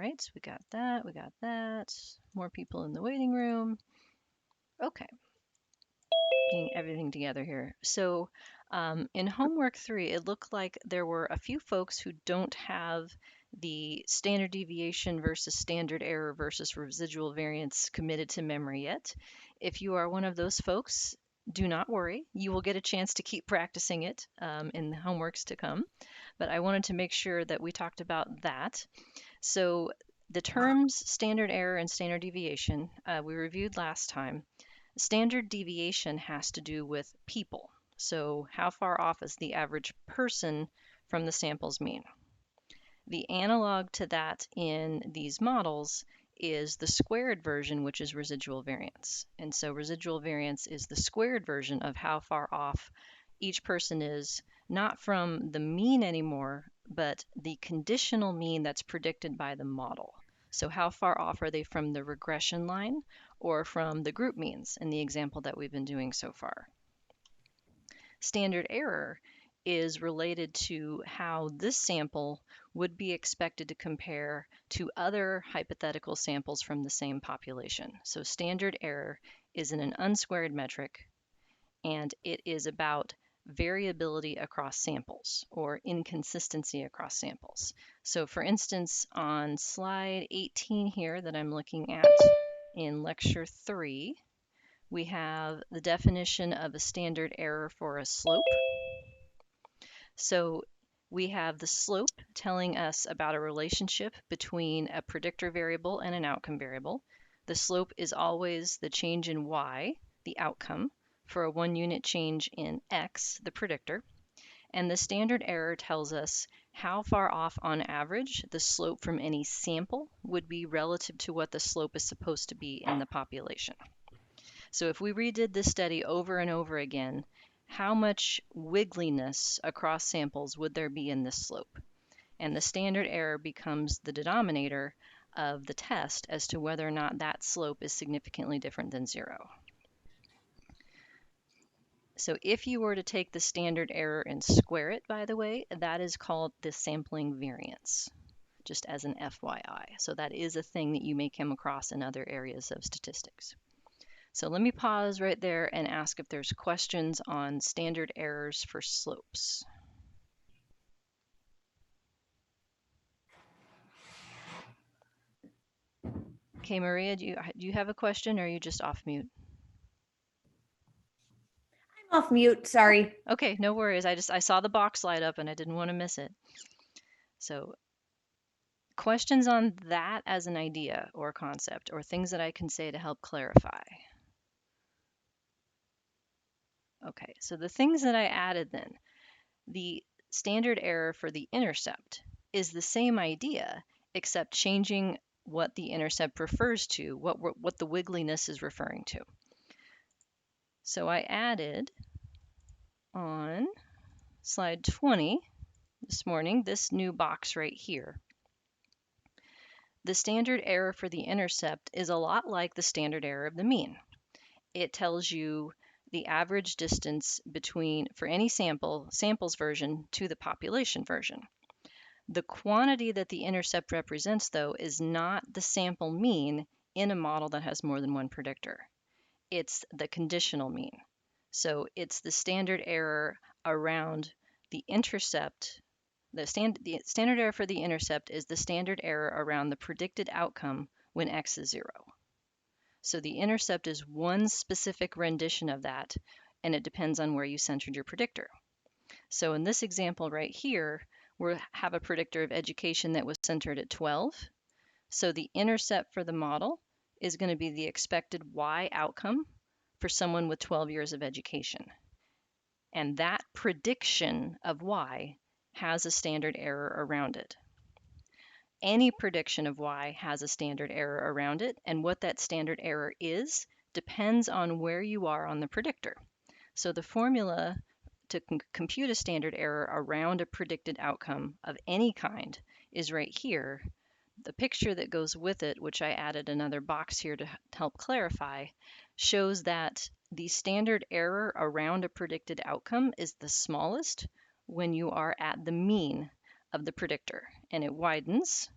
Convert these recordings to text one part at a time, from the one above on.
right, we got that, we got that. More people in the waiting room. Okay, getting everything together here. So in homework 3, it looked like there were a few folks who don't have the standard deviation versus standard error versus residual variance committed to memory yet. If you are one of those folks, do not worry. You will get a chance to keep practicing it in the homeworks to come. But I wanted to make sure that we talked about that. So the terms standard error and standard deviation we reviewed last time. Standard deviation has to do with people. So how far off is the average person from the sample's mean? The analog to that in these models is the squared version, which is residual variance. And so residual variance is the squared version of how far off each person is, not from the mean anymore, but the conditional mean that's predicted by the model. So how far off are they from the regression line or from the group means in the example that we've been doing so far? Standard error is related to how this sample would be expected to compare to other hypothetical samples from the same population. So standard error is an unsquared metric, and it is about variability across samples or inconsistency across samples. So for instance, on slide 18 here that I'm looking at in lecture 3, we have the definition of a standard error for a slope. So we have the slope telling us about a relationship between a predictor variable and an outcome variable. The slope is always the change in y, the outcome, for a 1-unit change in x, the predictor. And the standard error tells us how far off on average the slope from any sample would be relative to what the slope is supposed to be in the population. So if we redid this study over and over again, how much wiggliness across samples would there be in this slope? And the standard error becomes the denominator of the test as to whether or not that slope is significantly different than 0. So if you were to take the standard error and square it, by the way, that is called the sampling variance, just as an FYI. So that is a thing that you may come across in other areas of statistics. So let me pause right there and ask if there's questions on standard errors for slopes. Okay, Maria, do you have a question or are you just off mute? I'm off mute, sorry. Okay, no worries. I saw the box light up and I didn't want to miss it. So questions on that as an idea or concept or things that I can say to help clarify. Okay, so the things that I added then, the standard error for the intercept is the same idea, except changing what the intercept refers to, what the wiggliness is referring to. So I added on slide 20 this morning, this new box right here. The standard error for the intercept is a lot like the standard error of the mean. It tells you the average distance between, for any samples version to the population version. The quantity that the intercept represents, though, is not the sample mean in a model that has more than one predictor. It's the conditional mean. So it's the standard error around the intercept. The standard error for the intercept is the standard error around the predicted outcome when x is 0. So the intercept is one specific rendition of that, and it depends on where you centered your predictor. So in this example right here, we have a predictor of education that was centered at 12. So the intercept for the model is going to be the expected y outcome for someone with 12 years of education. And that prediction of y has a standard error around it. Any prediction of y has a standard error around it, and what that standard error is depends on where you are on the predictor. So the formula to compute a standard error around a predicted outcome of any kind is right here. The picture that goes with it, which I added another box here to help clarify, shows that the standard error around a predicted outcome is the smallest when you are at the mean of the predictor, and it widens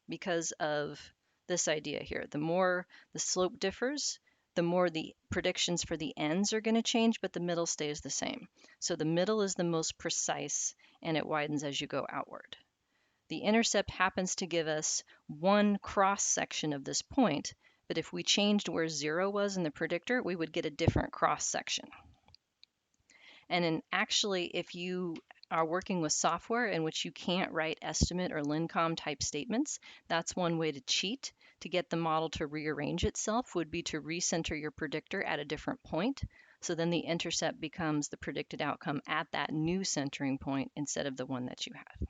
because of this idea here. The more the slope differs, the more the predictions for the ends are going to change, but the middle stays the same. So the middle is the most precise and it widens as you go outward. The intercept happens to give us one cross section of this point, but if we changed where 0 was in the predictor, we would get a different cross section. And actually, if you are working with software in which you can't write estimate or LINCOM type statements, that's one way to cheat to get the model to rearrange itself would be to recenter your predictor at a different point. So then the intercept becomes the predicted outcome at that new centering point instead of the one that you had.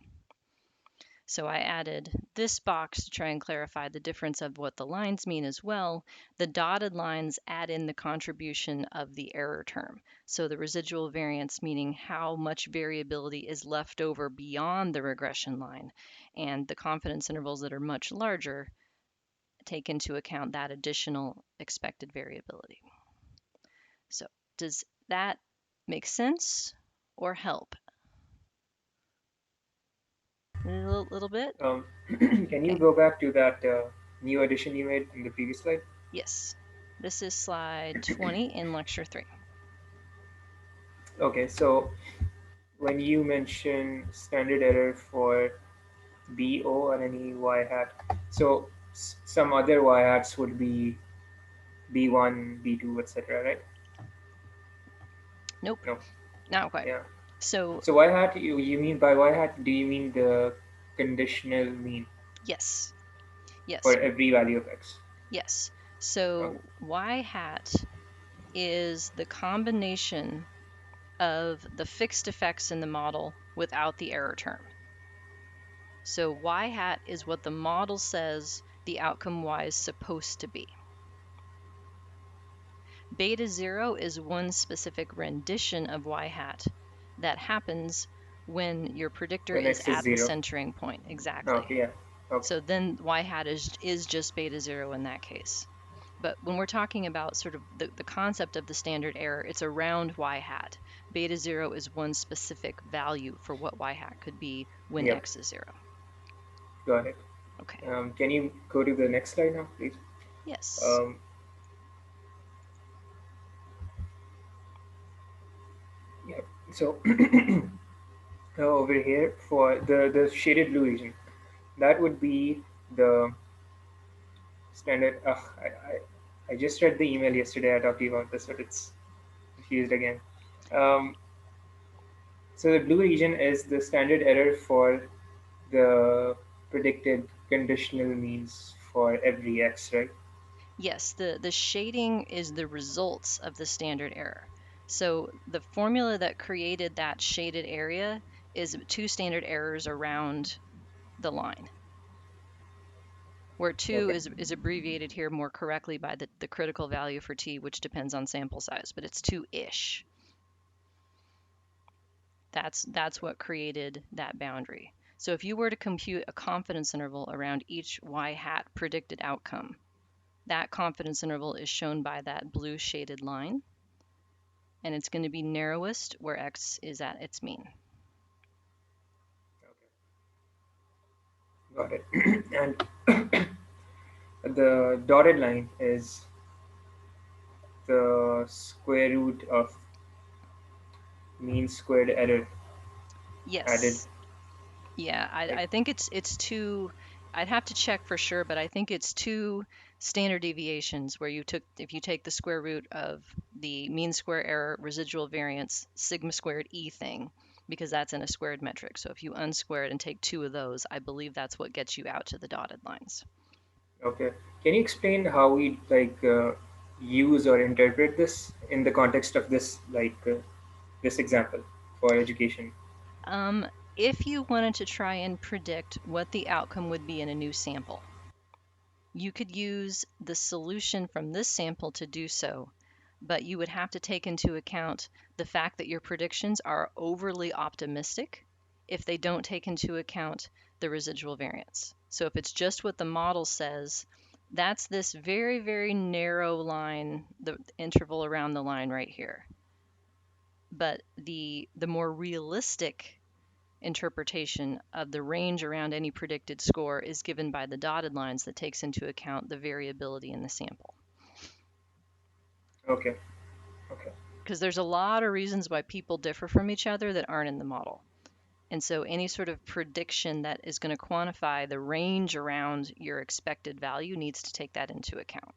So I added this box to try and clarify the difference of what the lines mean as well. The dotted lines add in the contribution of the error term. So the residual variance, meaning how much variability is left over beyond the regression line. And the confidence intervals that are much larger take into account that additional expected variability. So does that make sense or help? A little bit? Can you Okay. go back to that new addition you made in the previous slide? Yes. This is slide 20 in lecture 3. Okay, so when you mention standard error for BO or any y hat, so some other y hats would be B1, B2, etc., right? Nope, No, not quite. yeah. So So y hat, you mean by y hat, do you mean the conditional mean yes, yes, for every value of x? yes. Okay. So y hat is the combination of the fixed effects in the model without the error term. So y hat is what the model says the outcome y is supposed to be. Beta 0 is one specific rendition of y hat that happens when your predictor When is x is at the 0. centering point. Exactly. Okay, yeah. Okay. So then y hat is just beta 0 in that case. But when we're talking about sort of the concept of the standard error, it's around y hat. Beta 0 is one specific value for what y hat could be when Yep. x is 0. Got it. Okay. Can you go to the next slide now, please? Yes. Um, yeah. So over here for the shaded blue region, that would be the standard. I just read the email yesterday. I talked to you about this, but it's confused again. Um, so the blue region is the standard error for the predicted conditional means for every x, right? Yes, the shading is the results of the standard error. So the formula that created that shaded area is two standard errors around the line, where 2 Okay. is abbreviated here more correctly by the critical value for t, which depends on sample size, but it's 2-ish. That's what created that boundary. So if you were to compute a confidence interval around each y hat predicted outcome, that confidence interval is shown by that blue shaded line, and it's going to be narrowest where x is at its mean. Got it. And the dotted line is the square root of mean squared error added, Yes. Yeah, right? I think it's two. I'd have to check for sure, but I think it's two standard deviations where if you take the square root of the mean square error residual variance sigma squared e thing, because that's in a squared metric. So if you unsquare it and take two of those, I believe that's what gets you out to the dotted lines. Okay. Can you explain how we use or interpret this in the context of this example for education? Um, if you wanted to try and predict what the outcome would be in a new sample, you could use the solution from this sample to do so, but you would have to take into account the fact that your predictions are overly optimistic if they don't take into account the residual variance. So if it's just what the model says, that's this very, very narrow line, the interval around the line right here. But the more realistic interpretation of the range around any predicted score is given by the dotted lines that takes into account the variability in the sample. Okay. Okay. Because there's a lot of reasons why people differ from each other that aren't in the model. And so any sort of prediction that is going to quantify the range around your expected value needs to take that into account.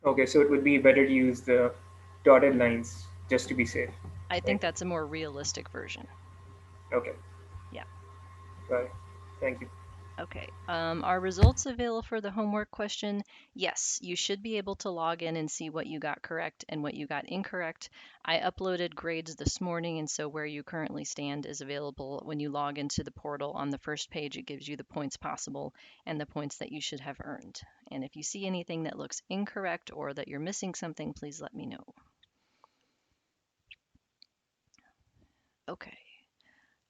Okay. So it would be better to use the dotted lines just to be safe, I right? think that's a more realistic version. Okay. Yeah. Got it. Thank you. Okay. Are results available for the homework question? Yes, you should be able to log in and see what you got correct and what you got incorrect. I uploaded grades this morning, and so where you currently stand is available when you log into the portal. On the first page, it gives you the points possible and the points that you should have earned. And if you see anything that looks incorrect or that you're missing something, please let me know. Okay.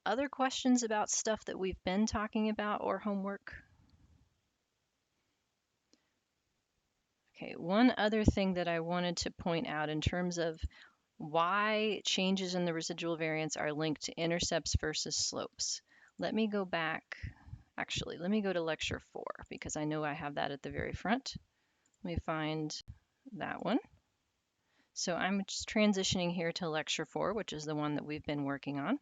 Other questions about stuff that we've been talking about or homework? Okay, one other thing that I wanted to point out in terms of why changes in the residual variance are linked to intercepts versus slopes. Let me go back. Actually, let me go to lecture 4 because I know I have that at the very front. Let me find that one. So I'm just transitioning here to lecture 4, which is the one that we've been working on.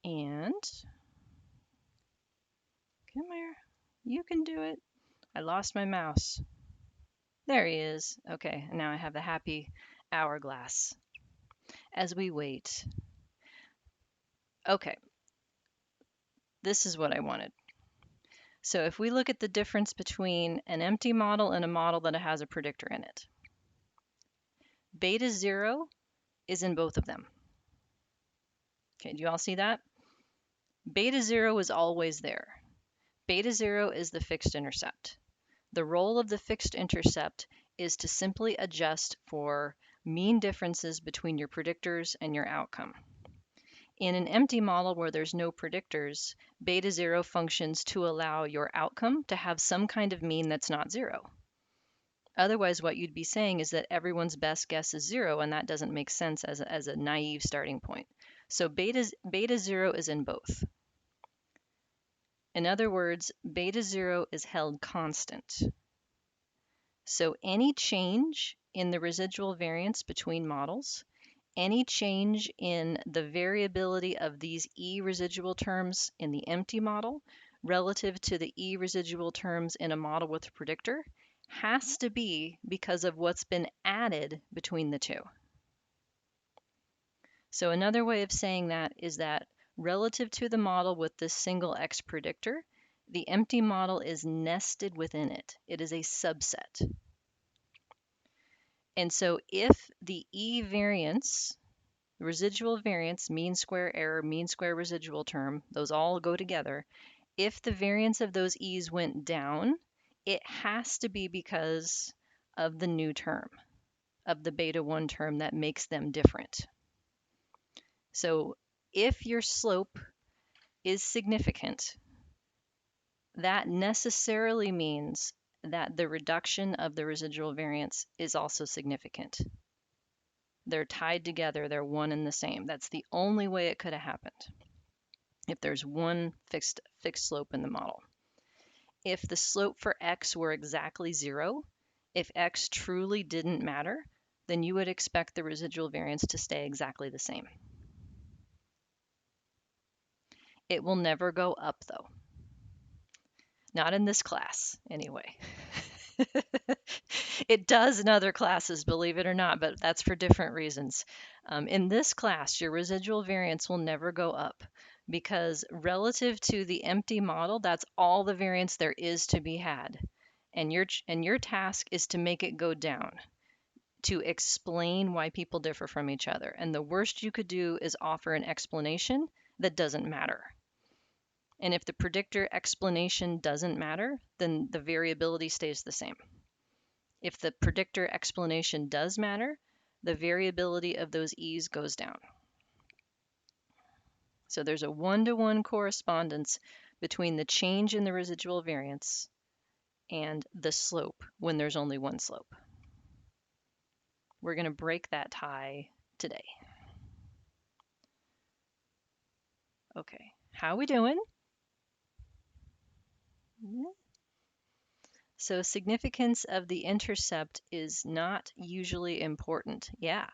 And come here. You can do it. I lost my mouse. There he is. Okay, and now I have the happy hourglass as we wait. Okay, this is what I wanted. So if we look at the difference between an empty model and a model that has a predictor in it, beta 0 is in both of them. Okay, do you all see that? Beta 0 is always there. Beta 0 is the fixed intercept. The role of the fixed intercept is to simply adjust for mean differences between your predictors and your outcome. In an empty model where there's no predictors, beta 0 functions to allow your outcome to have some kind of mean that's not 0. Otherwise, what you'd be saying is that everyone's best guess is 0, and that doesn't make sense as a naive starting point. So beta 0 is in both. In other words, beta 0 is held constant. So any change in the residual variance between models, any change in the variability of these E residual terms in the empty model relative to the E residual terms in a model with a predictor has to be because of what's been added between the two. So another way of saying that is that relative to the model with this single X predictor, the empty model is nested within it. It is a subset. And so if the E variance, residual variance, mean square error, mean square residual term, those all go together. If the variance of those E's went down, it has to be because of the new term, of the beta 1 term that makes them different. So if your slope is significant, that necessarily means that the reduction of the residual variance is also significant. They're tied together, they're one and the same. That's the only way it could have happened if there's one fixed slope in the model. If the slope for x were exactly 0, if x truly didn't matter, then you would expect the residual variance to stay exactly the same. It will never go up though. Not in this class, anyway. It does in other classes, believe it or not, but that's for different reasons. In this class, your residual variance will never go up because relative to the empty model, that's all the variance there is to be had. And your task is to make it go down, to explain why people differ from each other. And the worst you could do is offer an explanation that doesn't matter. And if the predictor explanation doesn't matter, then the variability stays the same. If the predictor explanation does matter, the variability of those E's goes down. So there's a one-to-one correspondence between the change in the residual variance and the slope when there's only one slope. We're going to break that tie today. Okay. How we doing? Yeah. So significance of the intercept is not usually important. Yeah.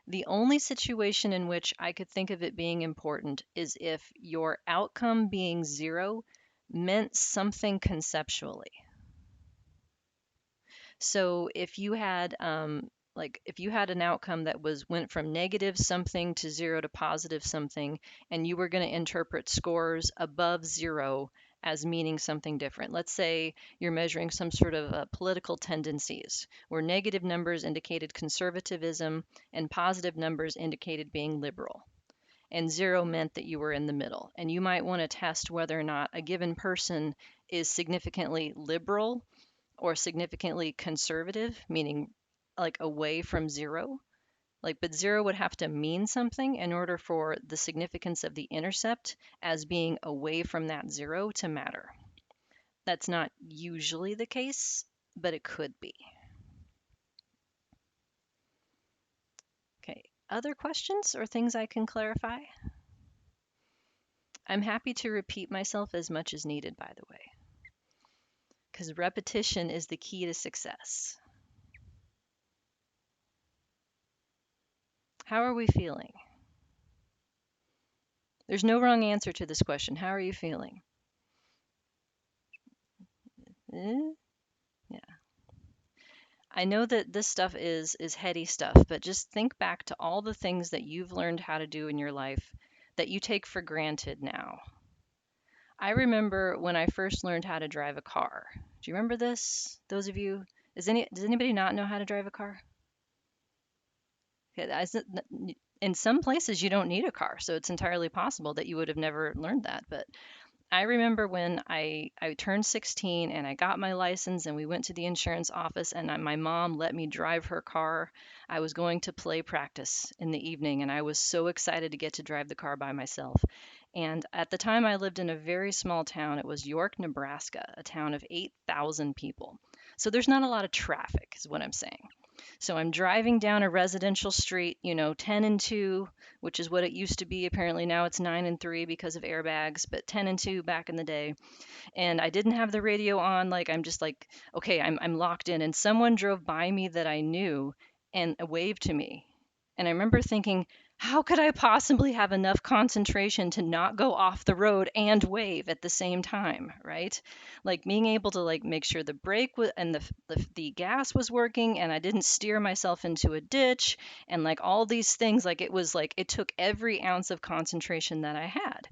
The only situation in which I could think of it being important is if your outcome being 0 meant something conceptually. So if you had like if you had an outcome that was went from negative something to 0 to positive something, and you were going to interpret scores above 0 as meaning something different. Let's say you're measuring some sort of political tendencies where negative numbers indicated conservatism and positive numbers indicated being liberal, and 0 meant that you were in the middle. And you might want to test whether or not a given person is significantly liberal or significantly conservative, meaning like away from 0. Like, but 0 would have to mean something in order for the significance of the intercept as being away from that 0 to matter. That's not usually the case, but it could be. Okay, other questions or things I can clarify? I'm happy to repeat myself as much as needed, by the way, because repetition is the key to success. How are we feeling? There's no wrong answer to this question. How are you feeling? Eh? Yeah. I know that this stuff is heady stuff, but just think back to all the things that you've learned how to do in your life that you take for granted now. I remember when I first learned how to drive a car. Do you remember this? Those of you, does anybody not know how to drive a car? Yeah, in some places you don't need a car, so it's entirely possible that you would have never learned that. But I remember when I turned 16 and I got my license and we went to the insurance office and my mom let me drive her car. I was going to play practice in the evening and I was so excited to get to drive the car by myself. And at the time I lived in a very small town. It was York, Nebraska, a town of 8,000 people. So there's not a lot of traffic, is what I'm saying. So I'm driving down a residential street, 10 and 2, which is what it used to be. Apparently now it's 9 and 3 because of airbags, but 10 and 2 back in the day. And I didn't have the radio on. Like, I'm just like, okay, I'm locked in. And someone drove by me that I knew and waved to me. And I remember thinking, how could I possibly have enough concentration to not go off the road and wave at the same time, right? Like being able to like make sure the brake and the gas was working and I didn't steer myself into a ditch and like all these things, like it was like it took every ounce of concentration that I had.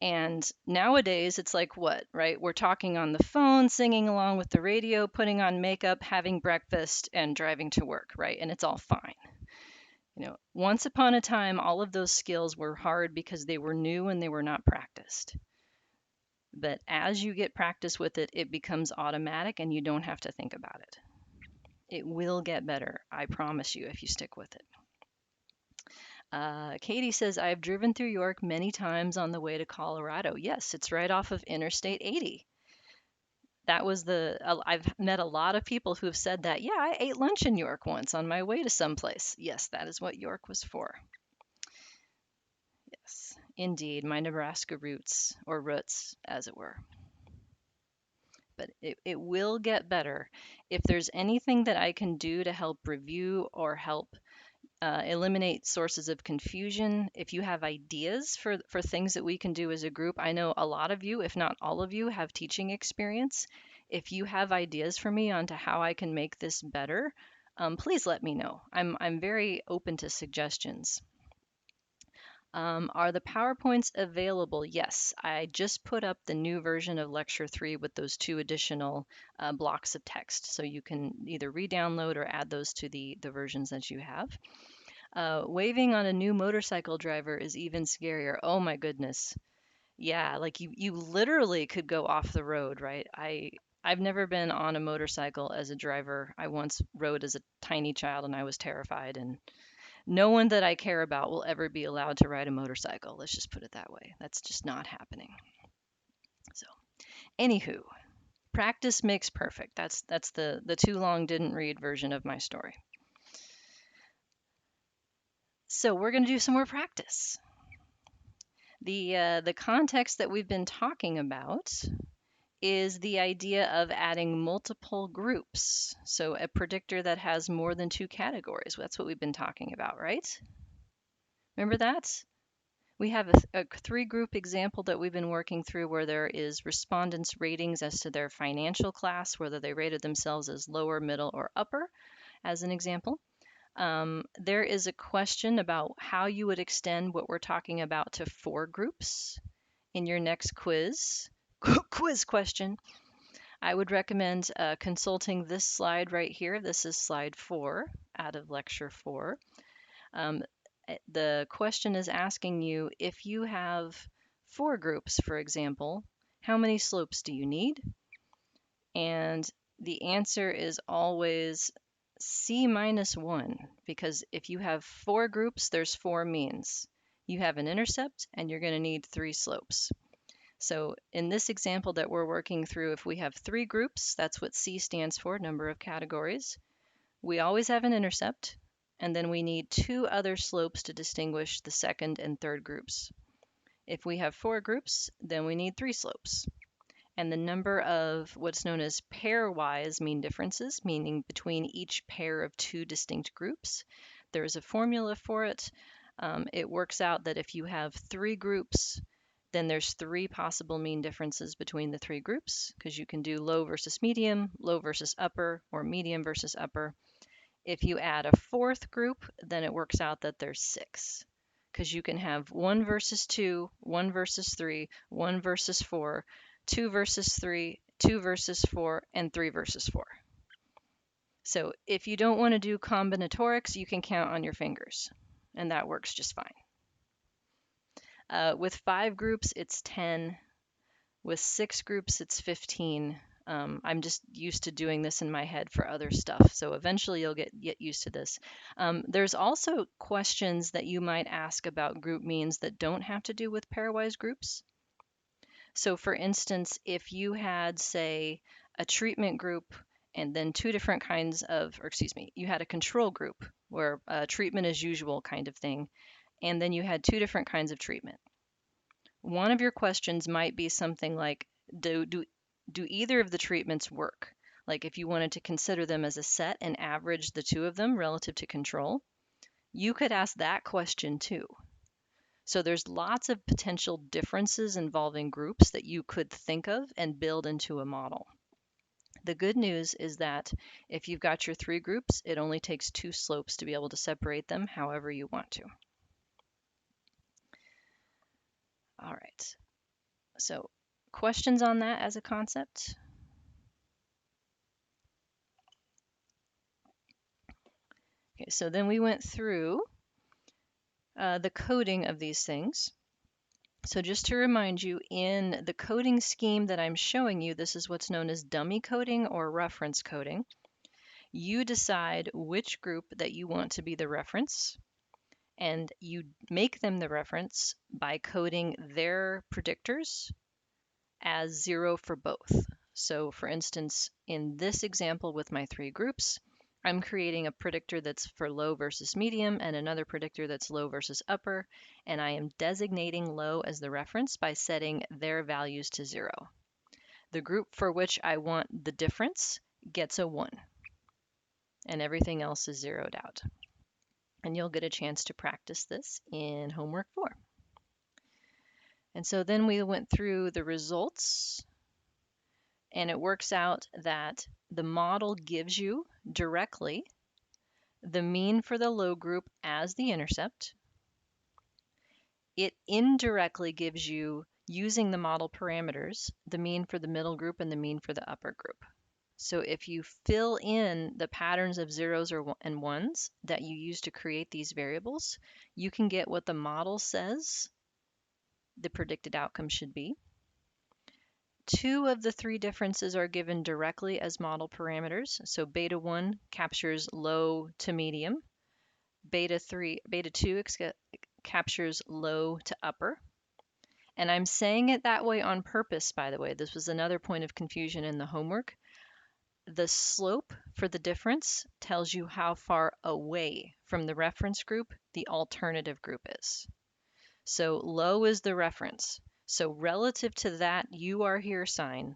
And nowadays, it's like what, right? We're talking on the phone, singing along with the radio, putting on makeup, having breakfast, and driving to work, right? And it's all fine. Once upon a time, all of those skills were hard because they were new and they were not practiced. But as you get practice with it, it becomes automatic and you don't have to think about it. It will get better, I promise you, if you stick with it. Katie says, I've driven through York many times on the way to Colorado. Yes, it's right off of Interstate 80. I've met a lot of people who have said that. Yeah, I ate lunch in York once on my way to someplace. Yes, that is what York was for. Yes, indeed, my Nebraska roots, or roots, as it were. But it will get better. If there's anything that I can do to help review or help eliminate sources of confusion. If you have ideas for things that we can do as a group, I know a lot of you, if not all of you, have teaching experience. If you have ideas for me onto how I can make this better, please let me know. I'm very open to suggestions. Are the PowerPoints available? Yes, I just put up the new version of Lecture 3 with those 2 additional blocks of text. So you can either re-download or add those to the versions that you have. Waving on a new motorcycle driver is even scarier. Oh my goodness. Yeah, like you literally could go off the road, right? I've never been on a motorcycle as a driver. I once rode as a tiny child and I was terrified, and no one that I care about will ever be allowed to ride a motorcycle. Let's just put it that way. That's just not happening. So, anywho, practice makes perfect. That's the too long didn't read version of my story. So, we're going to do some more practice. The context that we've been talking about is the idea of adding multiple groups. So a predictor that has more than two categories. That's what we've been talking about, right? Remember that? We have a three group example that we've been working through where there is respondents' ratings as to their financial class, whether they rated themselves as lower, middle, or upper, as an example. There is a question about how you would extend what we're talking about to four groups in your next quiz. Quiz question. I would recommend consulting this slide right here. This is slide 4 out of lecture 4. Um, the question is asking you if you have four groups, for example, how many slopes do you need? And the answer is always C minus 1, because if you have four groups, there's four means. You have an intercept, and you're going to need three slopes. So in this example that we're working through, if we have three groups, that's what C stands for, number of categories. We always have an intercept, and then we need two other slopes to distinguish the second and third groups. If we have four groups, then we need three slopes. And the number of what's known as pairwise mean differences, meaning between each pair of two distinct groups. There's a formula for it. It works out that if you have three groups, then there's three possible mean differences between the three groups, because you can do low versus medium, low versus upper, or medium versus upper. If you add a fourth group, then it works out that there's six, because you can have 1 versus 2, 1 versus 3, 1 versus 4, 2 versus 3, 2 versus 4, and 3 versus 4. So if you don't want to do combinatorics, you can count on your fingers, and that works just fine. With 5 groups, it's 10. With 6 groups, it's 15. I'm just used to doing this in my head for other stuff, so eventually you'll get used to this. There's also questions that you might ask about group means that don't have to do with pairwise groups. So for instance, if you had, say, a treatment group and then two different kinds of, or excuse me, you had a control group where treatment as usual kind of thing, and then you had two different kinds of treatment. One of your questions might be something like, do either of the treatments work? Like if you wanted to consider them as a set and average the two of them relative to control, you could ask that question too. So there's lots of potential differences involving groups that you could think of and build into a model. The good news is that if you've got your three groups, it only takes two slopes to be able to separate them however you want to. All right. So questions on that as a concept? Okay, so then we went through the coding of these things. So just to remind you, in the coding scheme that I'm showing you, this is what's known as dummy coding or reference coding. You decide which group that you want to be the reference, and you make them the reference by coding their predictors as 0 for both. So for instance, in this example with my three groups, I'm creating a predictor that's for low versus medium and another predictor that's low versus upper, and I am designating low as the reference by setting their values to 0. The group for which I want the difference gets a 1, and everything else is zeroed out. And you'll get a chance to practice this in homework 4. And so then we went through the results, and it works out that the model gives you directly the mean for the low group as the intercept. It indirectly gives you, using the model parameters, the mean for the middle group and the mean for the upper group. So if you fill in the patterns of zeros and ones that you use to create these variables, you can get what the model says the predicted outcome should be. 2 of the 3 differences are given directly as model parameters. So beta 1 captures low to medium. Beta 2 captures low to upper. And I'm saying it that way on purpose, by the way. This was another point of confusion in the homework. The slope for the difference tells you how far away from the reference group the alternative group is. So low is the reference. So relative to that you are here sign,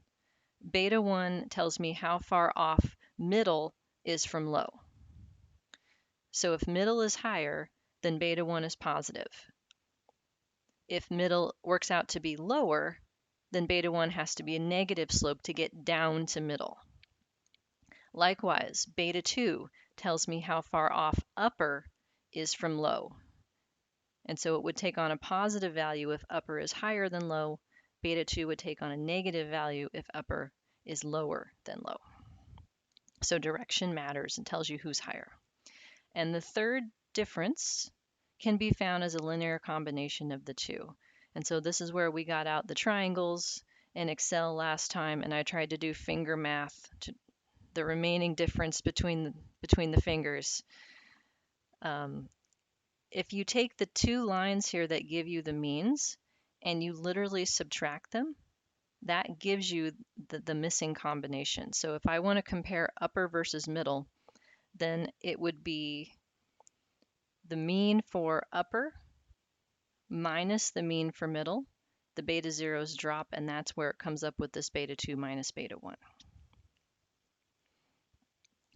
beta 1 tells me how far off middle is from low. So if middle is higher, then beta 1 is positive. If middle works out to be lower, then beta 1 has to be a negative slope to get down to middle. Likewise, beta 2 tells me how far off upper is from low. And so it would take on a positive value if upper is higher than low. Beta 2 would take on a negative value if upper is lower than low. So direction matters and tells you who's higher. And the third difference can be found as a linear combination of the two. And so this is where we got out the triangles in Excel last time, and I tried to do finger math to the remaining difference between the fingers. If you take the two lines here that give you the means and you literally subtract them, that gives you the missing combination. So if I want to compare upper versus middle, then it would be the mean for upper minus the mean for middle. The beta zeros drop, and that's where it comes up with this beta 2 minus beta 1.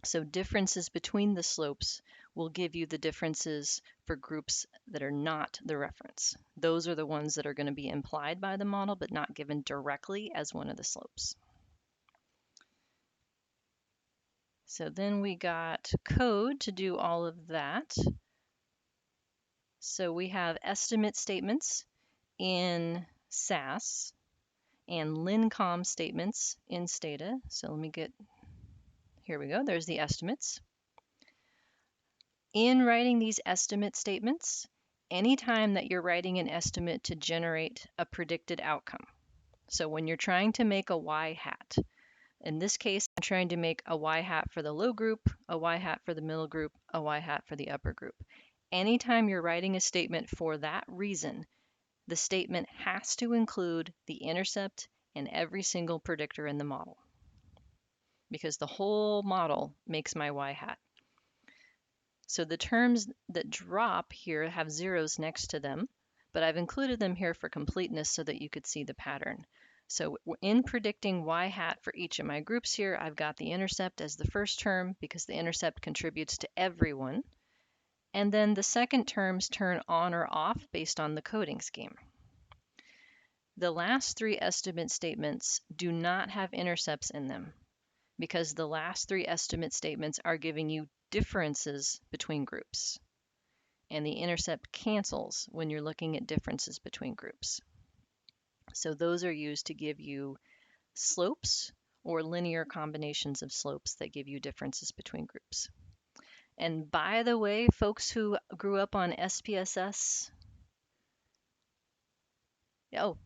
So differences between the slopes will give you the differences for groups that are not the reference. Those are the ones that are going to be implied by the model, but not given directly as one of the slopes. So then we got code to do all of that. So we have estimate statements in SAS and lincom statements in Stata. So let me get, here we go, there's the estimates. In writing these estimate statements, anytime that you're writing an estimate to generate a predicted outcome. So when you're trying to make a y hat, in this case, I'm trying to make a y hat for the low group, a y hat for the middle group, a y hat for the upper group. Anytime you're writing a statement for that reason, the statement has to include the intercept and every single predictor in the model, because the whole model makes my y hat. So the terms that drop here have zeros next to them, but I've included them here for completeness so that you could see the pattern. So in predicting y hat for each of my groups here, I've got the intercept as the first term because the intercept contributes to everyone. And then the second terms turn on or off based on the coding scheme. The last three estimate statements do not have intercepts in them because the last three estimate statements are giving you differences between groups. And the intercept cancels when you're looking at differences between groups. So those are used to give you slopes or linear combinations of slopes that give you differences between groups. And by the way, folks who grew up on SPSS, oh,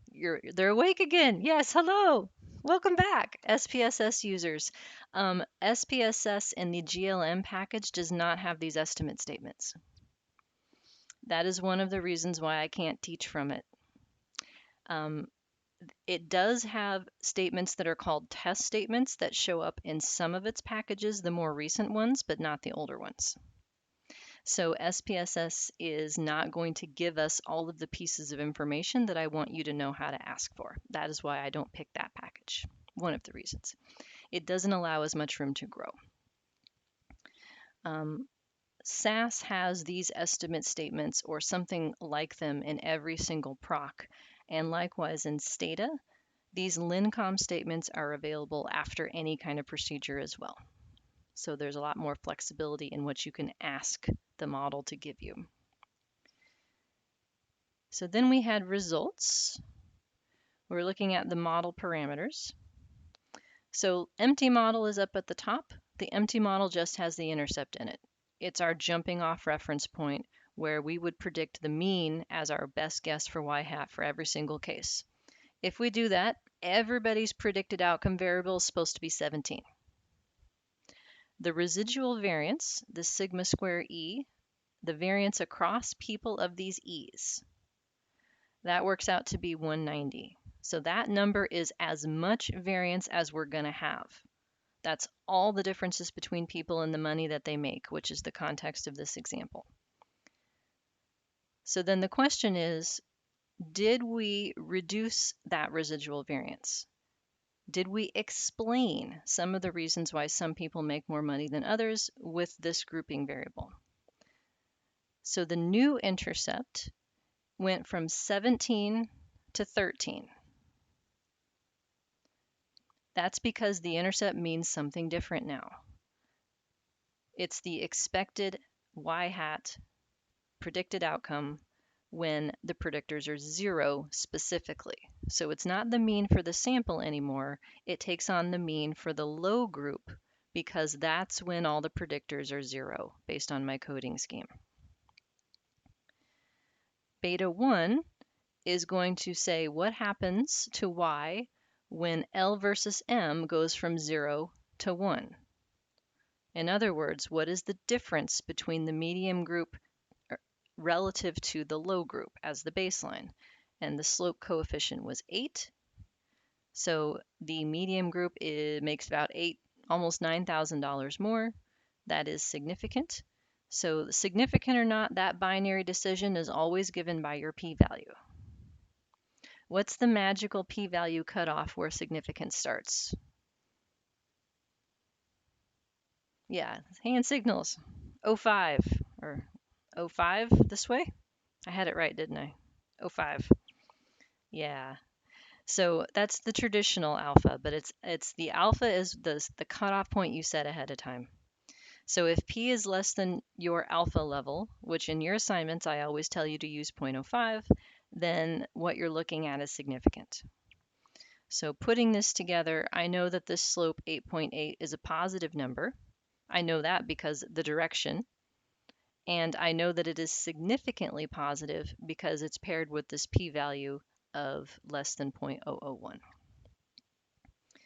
they're awake again. Yes, hello. Welcome back, SPSS users. SPSS in the GLM package does not have these estimate statements. That is one of the reasons why I can't teach from it. It does have statements that are called test statements that show up in some of its packages, the more recent ones, but not the older ones. So SPSS is not going to give us all of the pieces of information that I want you to know how to ask for. That is why I don't pick that package, one of the reasons. It doesn't allow as much room to grow. SAS has these estimate statements or something like them in every single proc. And likewise in Stata, these lincom statements are available after any kind of procedure as well. So there's a lot more flexibility in what you can ask the model to give you. So then we had results. We're looking at the model parameters. So empty model is up at the top. The empty model just has the intercept in it. It's our jumping off reference point where we would predict the mean as our best guess for y hat for every single case. If we do that, everybody's predicted outcome variable is supposed to be 17. The residual variance, the sigma square E, the variance across people of these E's, that works out to be 190. So that number is as much variance as we're going to have. That's all the differences between people and the money that they make, which is the context of this example. So then the question is, did we reduce that residual variance? Did we explain some of the reasons why some people make more money than others with this grouping variable? So the new intercept went from 17 to 13. That's because the intercept means something different now. It's the expected y hat predicted outcome when the predictors are 0 specifically. So it's not the mean for the sample anymore. It takes on the mean for the low group because that's when all the predictors are 0 based on my coding scheme. Beta 1 is going to say what happens to y when L versus M goes from 0 to 1. In other words, what is the difference between the medium group relative to the low group as the baseline? And the slope coefficient was 8. So the medium group makes about almost $9,000 more. That is significant. So significant or not, that binary decision is always given by your p-value. What's the magical p-value cutoff where significance starts? Yeah, hand signals. 05 or 05 this way? I had it right, didn't I? 05. Yeah. So that's the traditional alpha, but it's the alpha is the cutoff point you set ahead of time. So if p is less than your alpha level, which in your assignments I always tell you to use 0.05, then what you're looking at is significant. So putting this together, I know that this slope 8.8 is a positive number. I know that because the direction, and I know that it is significantly positive because it's paired with this p-value of less than 0.001.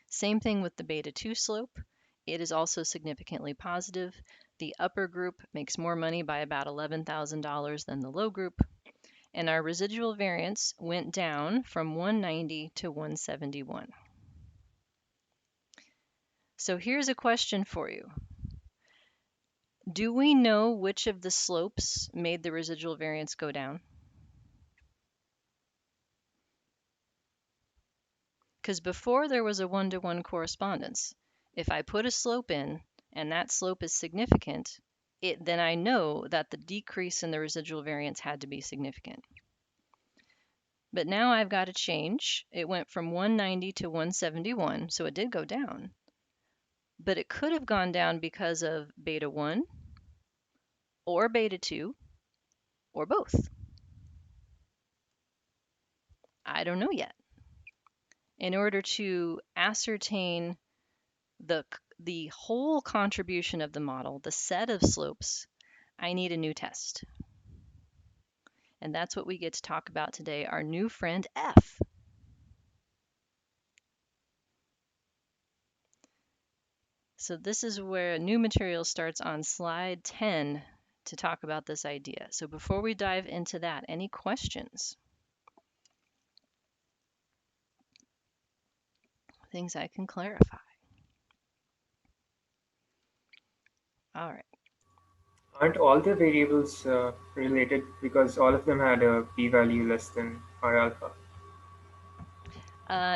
Same thing with the beta 2 slope. It is also significantly positive. The upper group makes more money by about $11,000 than the low group. And our residual variance went down from 190 to 171. So here's a question for you. Do we know which of the slopes made the residual variance go down? Because before there was a one-to-one correspondence. If I put a slope in and that slope is significant, then I know that the decrease in the residual variance had to be significant. But now I've got to change. It went from 190 to 171, so it did go down. But it could have gone down because of beta 1 or beta 2 or both. I don't know yet. In order to ascertain the whole contribution of the model, the set of slopes, I need a new test. And that's what we get to talk about today, our new friend F. So this is where new material starts on slide 10 to talk about this idea. So before we dive into that, any questions? Things I can clarify. All right. Aren't all the variables related because all of them had a p-value less than r alpha?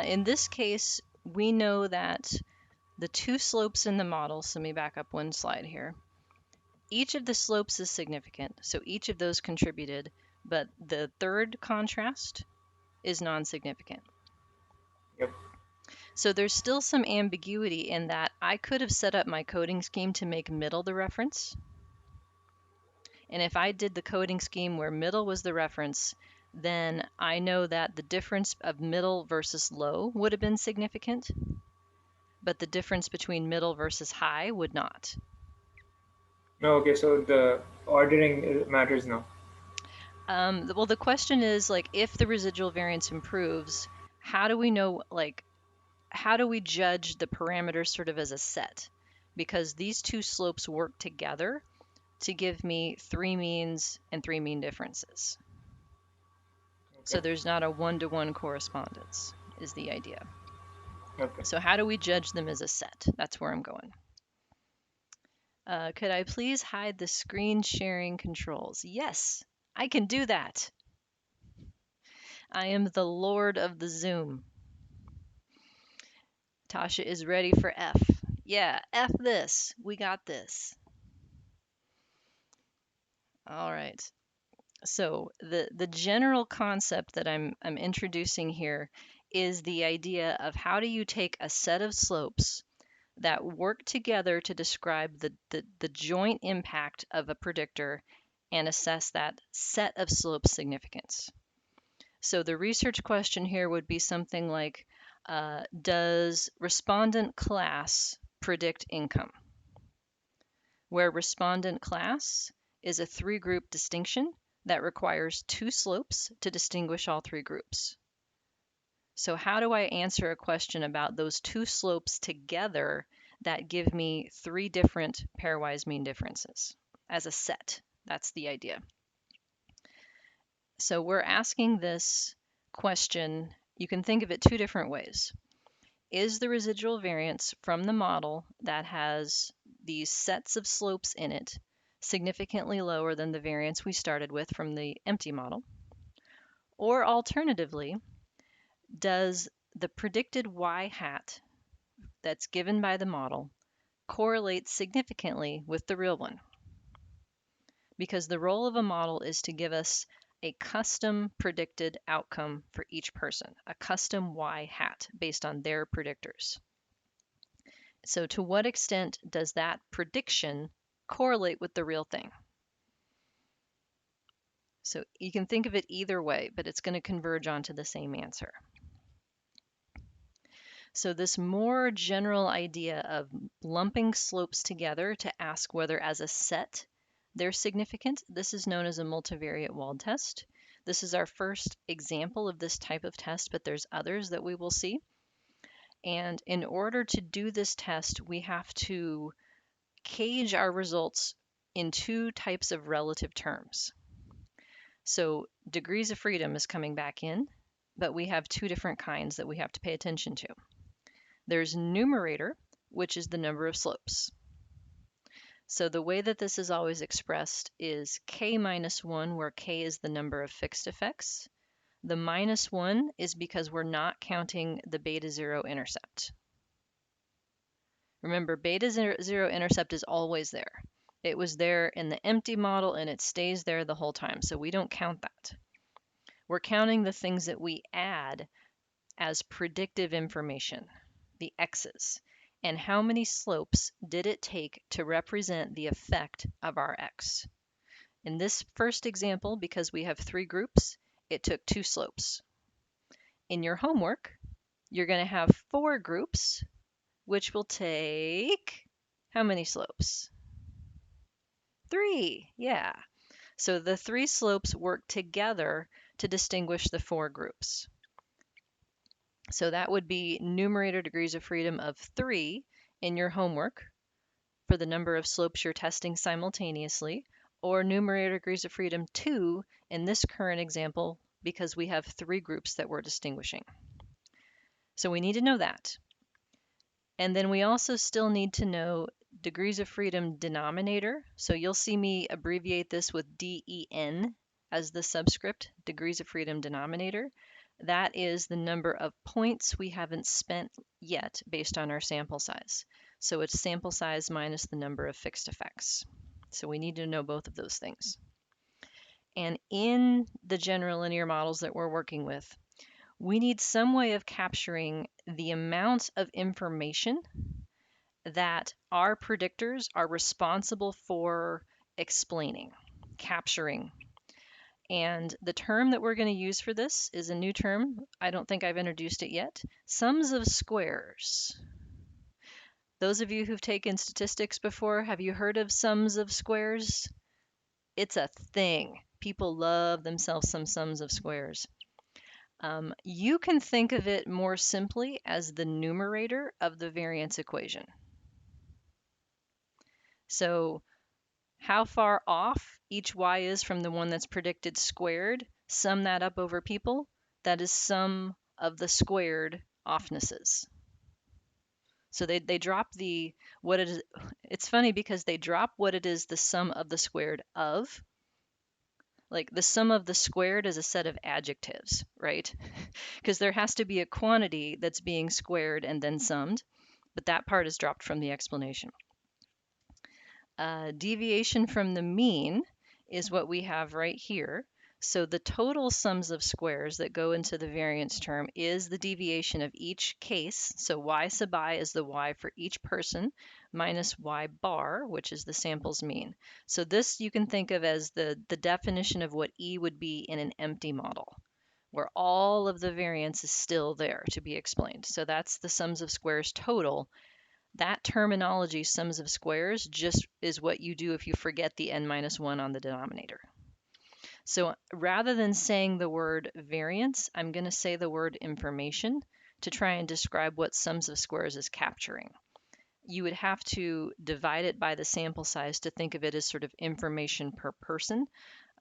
In this case, we know that the two slopes in the model, so let me back up one slide here. Each of the slopes is significant, so each of those contributed, but the third contrast is non-significant. Yep. So there's still some ambiguity in that I could have set up my coding scheme to make middle the reference. And if I did the coding scheme where middle was the reference, then I know that the difference of middle versus low would have been significant, but the difference between middle versus high would not. No, okay, so the ordering matters now. Well, the question is like, if the residual variance improves, how do we know, like, how do we judge the parameters sort of as a set? Because these two slopes work together to give me 3 means and 3 mean differences. So Okay. there's not a one-to-one correspondence is the idea. Okay. So how do we judge them as a set? That's where I'm going. Could I please hide the screen sharing controls? Yes, I can do that. I am the Lord of the Zoom. Tasha is ready for F. Yeah, F this. We got this. All right. So the general concept that I'm introducing here is the idea of how do you take a set of slopes that work together to describe the joint impact of a predictor and assess that set of slopes significance. So the research question here would be something like, does respondent class predict income? Where respondent class is a three-group distinction that requires two slopes to distinguish all three groups. So how do I answer a question about those two slopes together that give me three different pairwise mean differences as a set? That's the idea. So we're asking this question, you can think of it two different ways. Is the residual variance from the model that has these sets of slopes in it significantly lower than the variance we started with from the empty model? Or alternatively, does the predicted y hat that's given by the model correlate significantly with the real one? Because the role of a model is to give us a custom predicted outcome for each person, a custom y hat based on their predictors. So to what extent does that prediction correlate with the real thing? So you can think of it either way, but it's going to converge onto the same answer. So this more general idea of lumping slopes together to ask whether as a set they're significant, this is known as a multivariate Wald test. This is our first example of this type of test, but there's others that we will see. And in order to do this test, we have to cage our results in two types of relative terms. So degrees of freedom is coming back in, but we have two different kinds that we have to pay attention to. There's numerator, which is the number of slopes. So the way that this is always expressed is k minus 1, where k is the number of fixed effects. The minus 1 is because we're not counting the beta 0 intercept. Remember, beta 0 intercept is always there. It was there in the empty model and it stays there the whole time, so we don't count that. We're counting the things that we add as predictive information, the x's, and how many slopes did it take to represent the effect of our x. In this first example, because we have three groups, it took two slopes. In your homework, you're going to have four groups, which will take how many slopes? Three, yeah. So the three slopes work together to distinguish the four groups. So that would be numerator degrees of freedom of 3 in your homework for the number of slopes you're testing simultaneously, or numerator degrees of freedom 2 in this current example because we have three groups that we're distinguishing. So we need to know that. And then we also still need to know degrees of freedom denominator. So you'll see me abbreviate this with DEN as the subscript, degrees of freedom denominator. That is the number of points we haven't spent yet based on our sample size. So it's sample size minus the number of fixed effects. So we need to know both of those things. And in the general linear models that we're working with, we need some way of capturing the amount of information that our predictors are responsible for explaining, capturing. And the term that we're going to use for this is a new term. I don't think I've introduced it yet. Sums of squares. Those of you who've taken statistics before, have you heard of sums of squares? It's a thing. People love themselves some sums of squares. You can think of it more simply as the numerator of the variance equation. So how far off each y is from the one that's predicted squared, sum that up over people, that is sum of the squared offnesses. So they drop the, what it is, it's funny because they drop what it is the sum of the squared of. Like the sum of the squared is a set of adjectives, right? Because there has to be a quantity that's being squared and then summed, but that part is dropped from the explanation. Deviation from the mean is what we have right here. So the total sums of squares that go into the variance term is the deviation of each case. So y sub I is the y for each person minus y bar, which is the sample's mean. So this you can think of as the definition of what E would be in an empty model, where all of the variance is still there to be explained. So that's the sums of squares total. That terminology, sums of squares, just is what you do if you forget the n minus 1 on the denominator. So rather than saying the word variance, I'm going to say the word information to try and describe what sums of squares is capturing. You would have to divide it by the sample size to think of it as sort of information per person.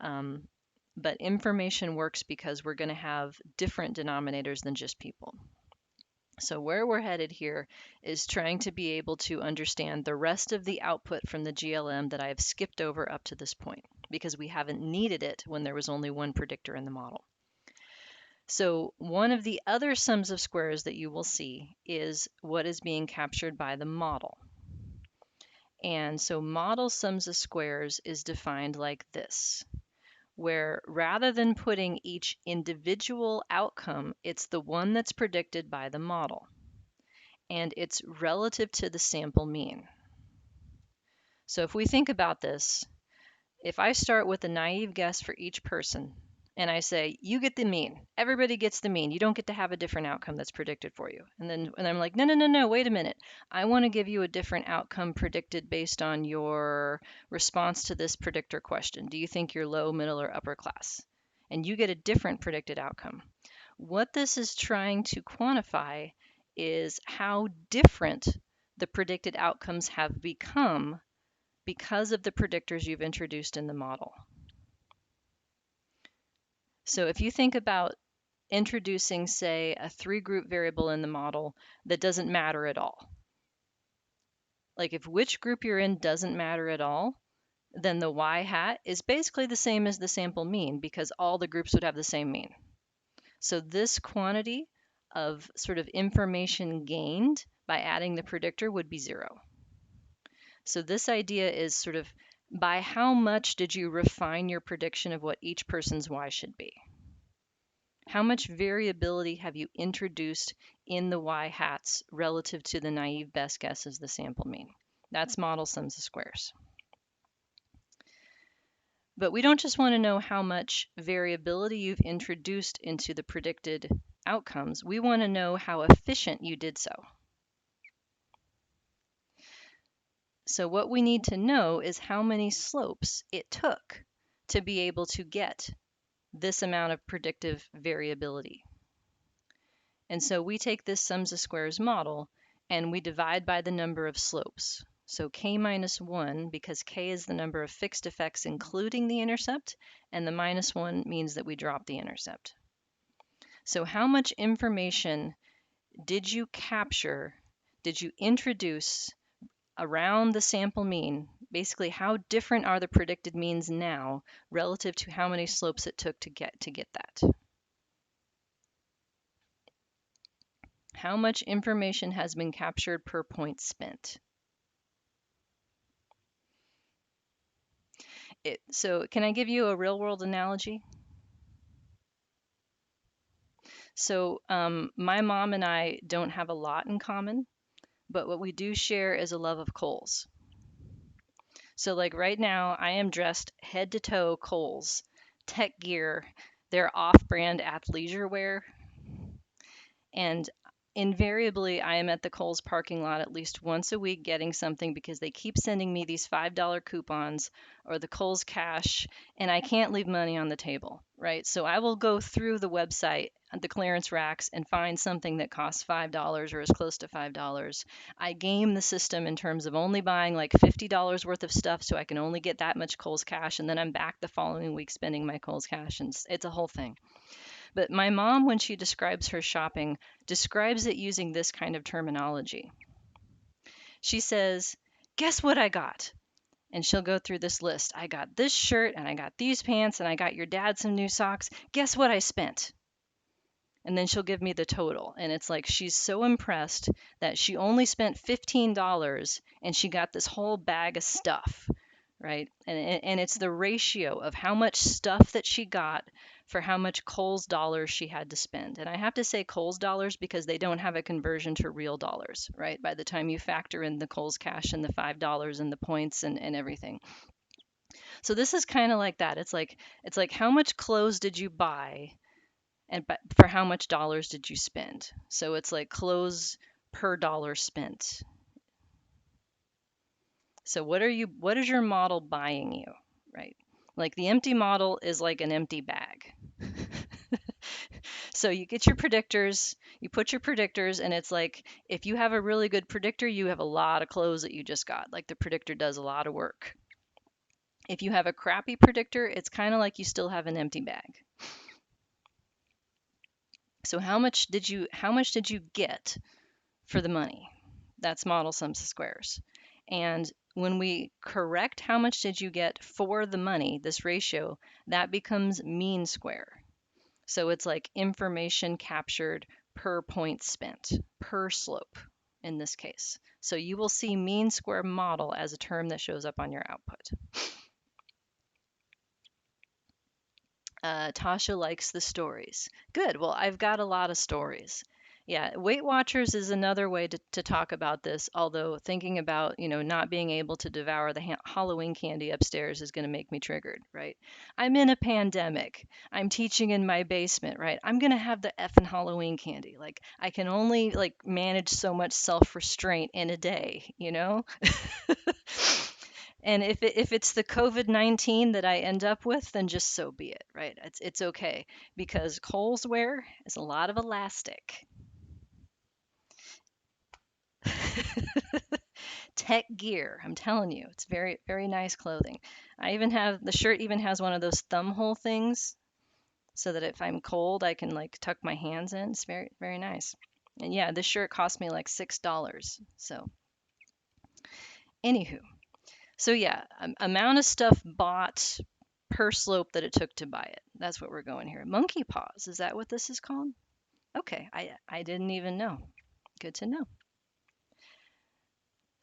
But information works because we're going to have different denominators than just people. So where we're headed here is trying to be able to understand the rest of the output from the GLM that I have skipped over up to this point, because we haven't needed it when there was only one predictor in the model. So one of the other sums of squares that you will see is what is being captured by the model. And so model sums of squares is defined like this, where rather than putting each individual outcome, it's the one that's predicted by the model, and it's relative to the sample mean. So if we think about this, if I start with a naive guess for each person and I say, you get the mean, everybody gets the mean, you don't get to have a different outcome that's predicted for you. And I'm like, no, wait a minute. I want to give you a different outcome predicted based on your response to this predictor question. Do you think you're low, middle, or upper class? And you get a different predicted outcome. What this is trying to quantify is how different the predicted outcomes have become because of the predictors you've introduced in the model. So if you think about introducing, say, a 3-group variable in the model that doesn't matter at all, like if which group you're in doesn't matter at all, then the y hat is basically the same as the sample mean because all the groups would have the same mean. So this quantity of sort of information gained by adding the predictor would be 0. So this idea is sort of by how much did you refine your prediction of what each person's y should be? How much variability have you introduced in the y hats relative to the naive best guess as the sample mean? That's model sums of squares. But we don't just want to know how much variability you've introduced into the predicted outcomes. We want to know how efficient you did so. So what we need to know is how many slopes it took to be able to get this amount of predictive variability. And so we take this sums of squares model and we divide by the number of slopes. So k minus 1, because k is the number of fixed effects including the intercept, and the minus 1 means that we drop the intercept. So how much information did you capture, did you introduce around the sample mean? Basically, how different are the predicted means now relative to how many slopes it took to get that? How much information has been captured per point spent? So can I give you a real world analogy? So my mom and I don't have a lot in common, but what we do share is a love of Kohl's. So like right now, I am dressed head to toe Kohl's, tech gear, their off-brand athleisure wear, and invariably I am at the Kohl's parking lot at least once a week getting something because they keep sending me these $5 coupons or the Kohl's cash, and I can't leave money on the table, right? So I will go through the website, the clearance racks, and find something that costs $5 or is close to $5. I game the system in terms of only buying like $50 worth of stuff so I can only get that much Kohl's cash, and then I'm back the following week spending my Kohl's cash, and it's a whole thing. But my mom, when she describes her shopping, describes it using this kind of terminology. She says, guess what I got? And she'll go through this list. I got this shirt and I got these pants and I got your dad some new socks. Guess what I spent? And then she'll give me the total. And it's like she's so impressed that she only spent $15 and she got this whole bag of stuff, right? And it's the ratio of how much stuff that she got for how much Kohl's dollars she had to spend. And I have to say Kohl's dollars because they don't have a conversion to real dollars, right? By the time you factor in the Kohl's cash and the $5 and the points and everything. So this is kind of like that. It's like how much clothes did you buy and for how much dollars did you spend? So it's like clothes per dollar spent. So what is your model buying you, right? Like the empty model is like an empty bag. So you get your predictors, you put your predictors, and it's like if you have a really good predictor, you have a lot of clothes that you just got. Like the predictor does a lot of work. If you have a crappy predictor, it's kind of like you still have an empty bag. So how much did you get for the money? That's model sums of squares. And when we correct how much did you get for the money, this ratio, that becomes mean square. So it's like information captured per point spent, per slope in this case. So you will see mean square model as a term that shows up on your output. Tasha likes the stories. Good. Well, I've got a lot of stories. Yeah, Weight Watchers is another way to talk about this, although thinking about, not being able to devour the Halloween candy upstairs is going to make me triggered, right? I'm in a pandemic. I'm teaching in my basement, right? I'm going to have the effing Halloween candy. Like, I can only like manage so much self-restraint in a day, you know? And if it's the COVID-19 that I end up with, then just so be it, right? It's okay because Kohl's wear is a lot of elastic. Tech gear, I'm telling you, it's very, very nice clothing. I even have the shirt even has one of those thumb hole things so that if I'm cold, I can like tuck my hands in. It's very, very nice. And yeah, this shirt cost me like $6. So, anywho, so yeah, amount of stuff bought per slope that it took to buy it. That's what we're going here. Monkey paws, is that what this is called? Okay, I didn't even know. Good to know.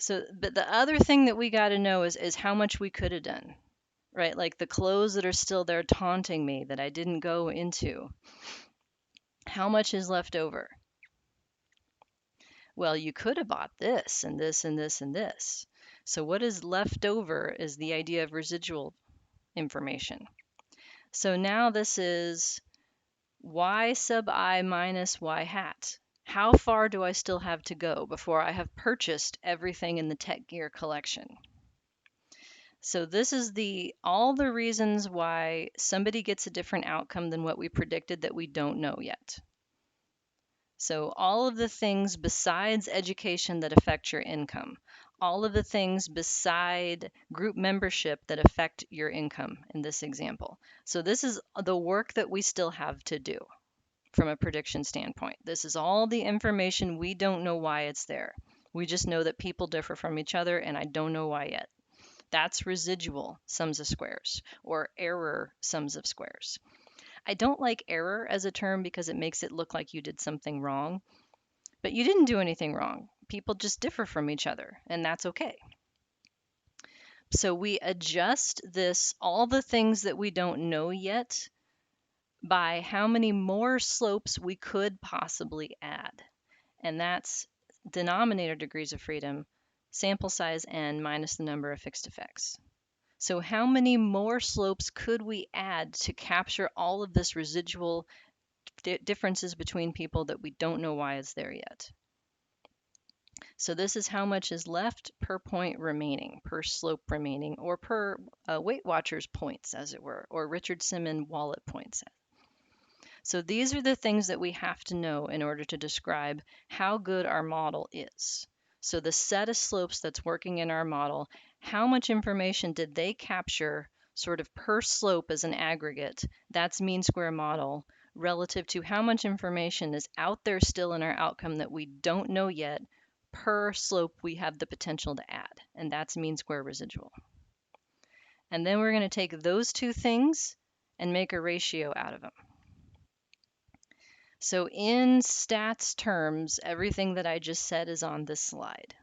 So, but the other thing that we got to know is how much we could have done, right? Like the clothes that are still there taunting me that I didn't go into. How much is left over? Well, you could have bought this and this and this and this. So what is left over is the idea of residual information. So now this is y sub I minus y hat. How far do I still have to go before I have purchased everything in the tech gear collection? So this is all the reasons why somebody gets a different outcome than what we predicted that we don't know yet. So all of the things besides education that affect your income, all of the things beside group membership that affect your income in this example. So this is the work that we still have to do from a prediction standpoint. This is all the information we don't know why it's there. We just know that people differ from each other and I don't know why yet. That's residual sums of squares or error sums of squares. I don't like error as a term because it makes it look like you did something wrong, but you didn't do anything wrong. People just differ from each other, and that's okay. So we adjust this, all the things that we don't know yet, by how many more slopes we could possibly add. And that's denominator degrees of freedom, sample size n minus the number of fixed effects. So how many more slopes could we add to capture all of this residual differences between people that we don't know why it's there yet? So this is how much is left per point remaining, per slope remaining, or per Weight Watchers points, as it were, or Richardson wallet points. So these are the things that we have to know in order to describe how good our model is. So the set of slopes that's working in our model, how much information did they capture sort of per slope as an aggregate? That's mean square model relative to how much information is out there still in our outcome that we don't know yet per slope we have the potential to add, and that's mean square residual. And then we're going to take those two things and make a ratio out of them. So in stats terms, everything that I just said is on this slide.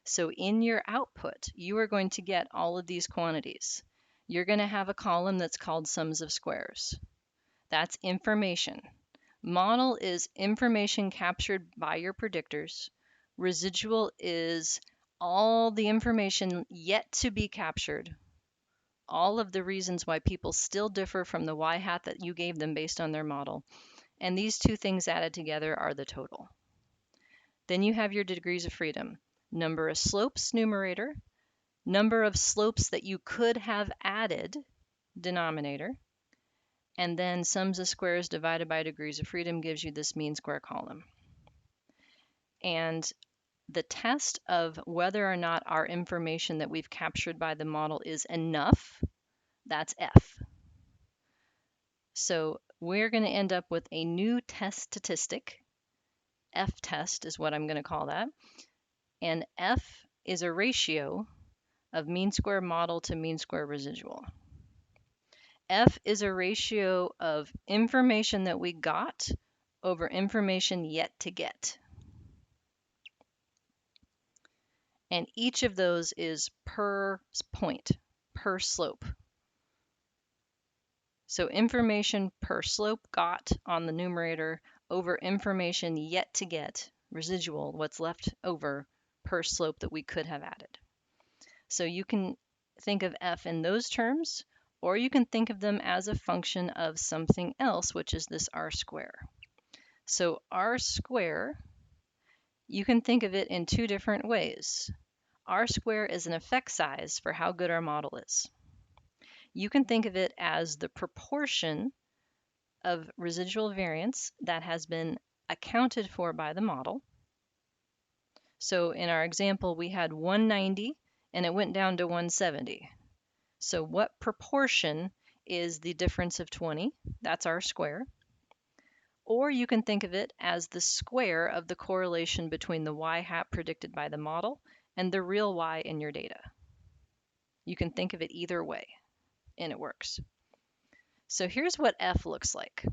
So in your output, you are going to get all of these quantities. You're going to have a column that's called sums of squares. That's information. Model is information captured by your predictors. Residual is all the information yet to be captured, all of the reasons why people still differ from the y hat that you gave them based on their model. And these two things added together are the total. Then you have your degrees of freedom. Number of slopes, numerator. Number of slopes that you could have added, denominator. And then sums of squares divided by degrees of freedom gives you this mean square column. And the test of whether or not our information that we've captured by the model is enough, that's F. So we're going to end up with a new test statistic. F test is what I'm going to call that. And F is a ratio of mean square model to mean square residual. F is a ratio of information that we got over information yet to get. And each of those is per point, per slope. So information per slope got on the numerator over information yet to get, residual, what's left over per slope that we could have added. So you can think of F in those terms, or you can think of them as a function of something else, which is this R square. So R square, you can think of it in two different ways. R square is an effect size for how good our model is. You can think of it as the proportion of residual variance that has been accounted for by the model. So in our example, we had 190 and it went down to 170. So what proportion is the difference of 20? That's R square. Or you can think of it as the square of the correlation between the y hat predicted by the model and the real y in your data. You can think of it either way, and it works. So here's what F looks like.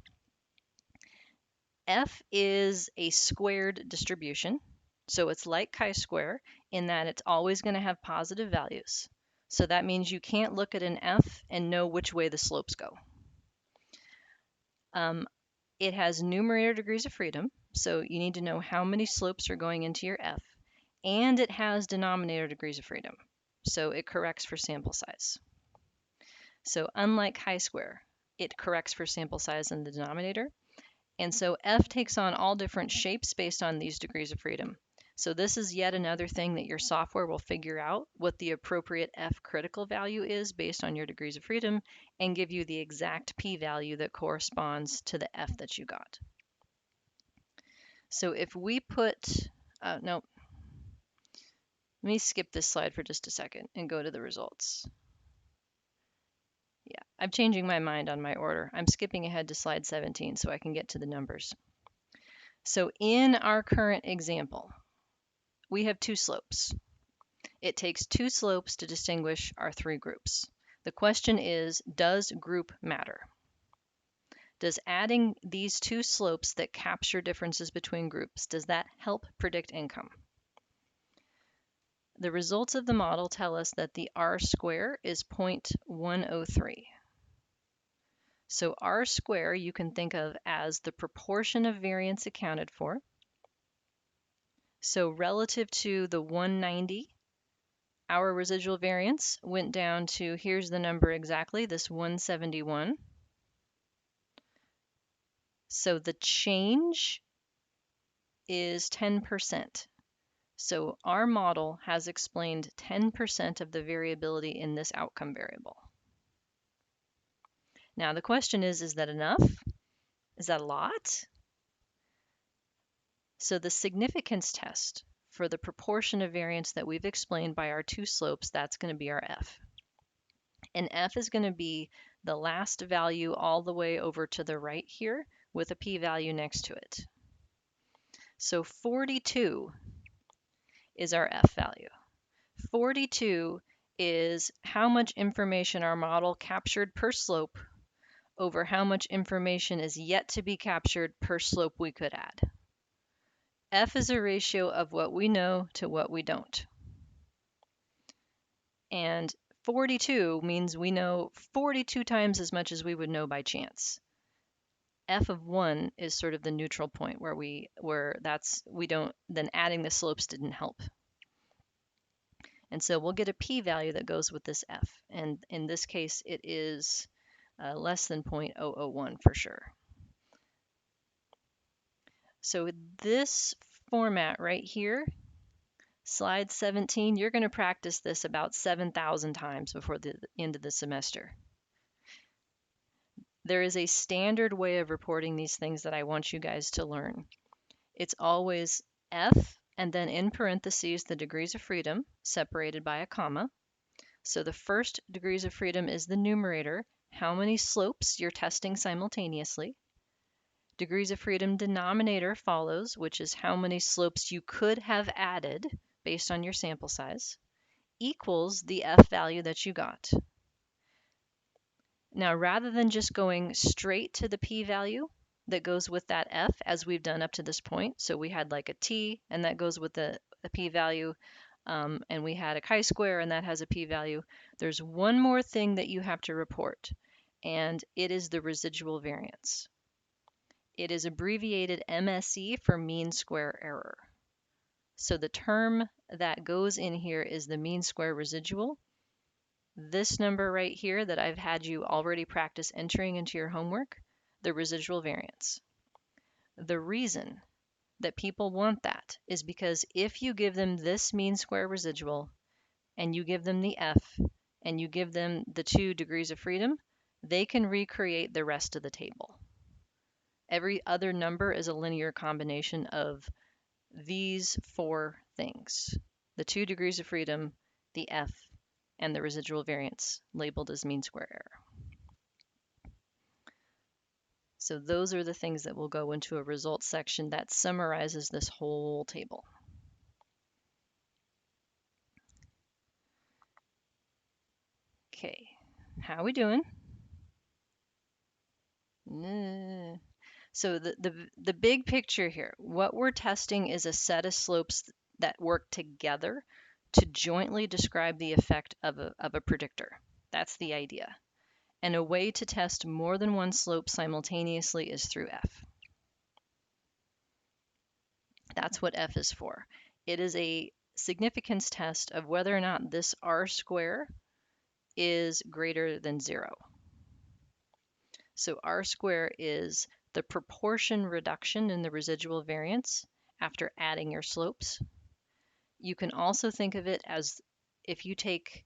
F is a squared distribution. So it's like chi-square in that it's always going to have positive values. So that means you can't look at an F and know which way the slopes go. It has numerator degrees of freedom. So you need to know how many slopes are going into your F. And it has denominator degrees of freedom. So it corrects for sample size. So unlike chi-square, it corrects for sample size in the denominator. And so F takes on all different shapes based on these degrees of freedom. So this is yet another thing that your software will figure out what the appropriate F critical value is based on your degrees of freedom and give you the exact p-value that corresponds to the F that you got. So if we put, no, let me skip this slide for just a second and go to the results. Yeah, I'm changing my mind on my order. I'm skipping ahead to slide 17 so I can get to the numbers. So in our current example, we have two slopes. It takes two slopes to distinguish our three groups. The question is, does group matter? Does adding these two slopes that capture differences between groups, does that help predict income? The results of the model tell us that the R square is 0.103. So R square you can think of as the proportion of variance accounted for. So relative to the 190, our residual variance went down to, here's the number exactly, this 171. So the change is 10%. So our model has explained 10% of the variability in this outcome variable. Now the question is that enough? Is that a lot? So the significance test for the proportion of variance that we've explained by our two slopes, that's going to be our F. And F is going to be the last value all the way over to the right here with a p-value next to it. So 42 is our F value. 42 is how much information our model captured per slope over how much information is yet to be captured per slope we could add. F is a ratio of what we know to what we don't. And 42 means we know 42 times as much as we would know by chance. F of 1 is sort of the neutral point where we don't, then adding the slopes didn't help. And so we'll get a p-value that goes with this F. And in this case, it is less than 0.001 for sure. So this format right here, slide 17, you're going to practice this about 7,000 times before the end of the semester. There is a standard way of reporting these things that I want you guys to learn. It's always F and then in parentheses the degrees of freedom separated by a comma. So the first degrees of freedom is the numerator, how many slopes you're testing simultaneously. Degrees of freedom denominator follows, which is how many slopes you could have added based on your sample size, equals the F value that you got. Now, rather than just going straight to the p-value that goes with that F, as we've done up to this point, so we had like a t, and that goes with a p-value, and we had a chi-square, and that has a p-value. There's one more thing that you have to report, and it is the residual variance. It is abbreviated MSE for mean square error. So the term that goes in here is the mean square residual. This number right here that I've had you already practice entering into your homework, the residual variance. The reason that people want that is because if you give them this mean square residual and you give them the F and you give them the 2 degrees of freedom, they can recreate the rest of the table. Every other number is a linear combination of these 4 things: the 2 degrees of freedom, the F, and the residual variance labeled as mean square error. So those are the things that will go into a results section that summarizes this whole table. Okay, how we doing? So the big picture here, what we're testing is a set of slopes that work together to jointly describe the effect of a predictor. That's the idea. And a way to test more than one slope simultaneously is through F. That's what F is for. It is a significance test of whether or not this R square is greater than 0. So R square is the proportion reduction in the residual variance after adding your slopes. You can also think of it as if you take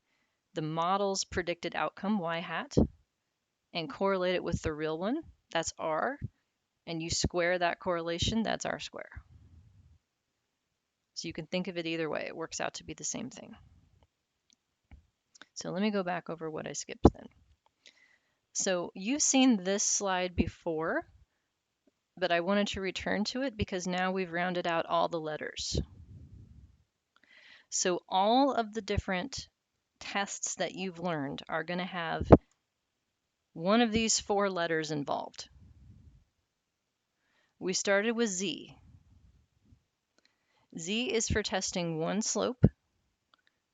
the model's predicted outcome, y hat, and correlate it with the real one, that's R, and you square that correlation, that's R square. So you can think of it either way. It works out to be the same thing. So let me go back over what I skipped then. So you've seen this slide before, but I wanted to return to it because now we've rounded out all the letters. So all of the different tests that you've learned are going to have one of these 4 letters involved. We started with Z. Z is for testing one slope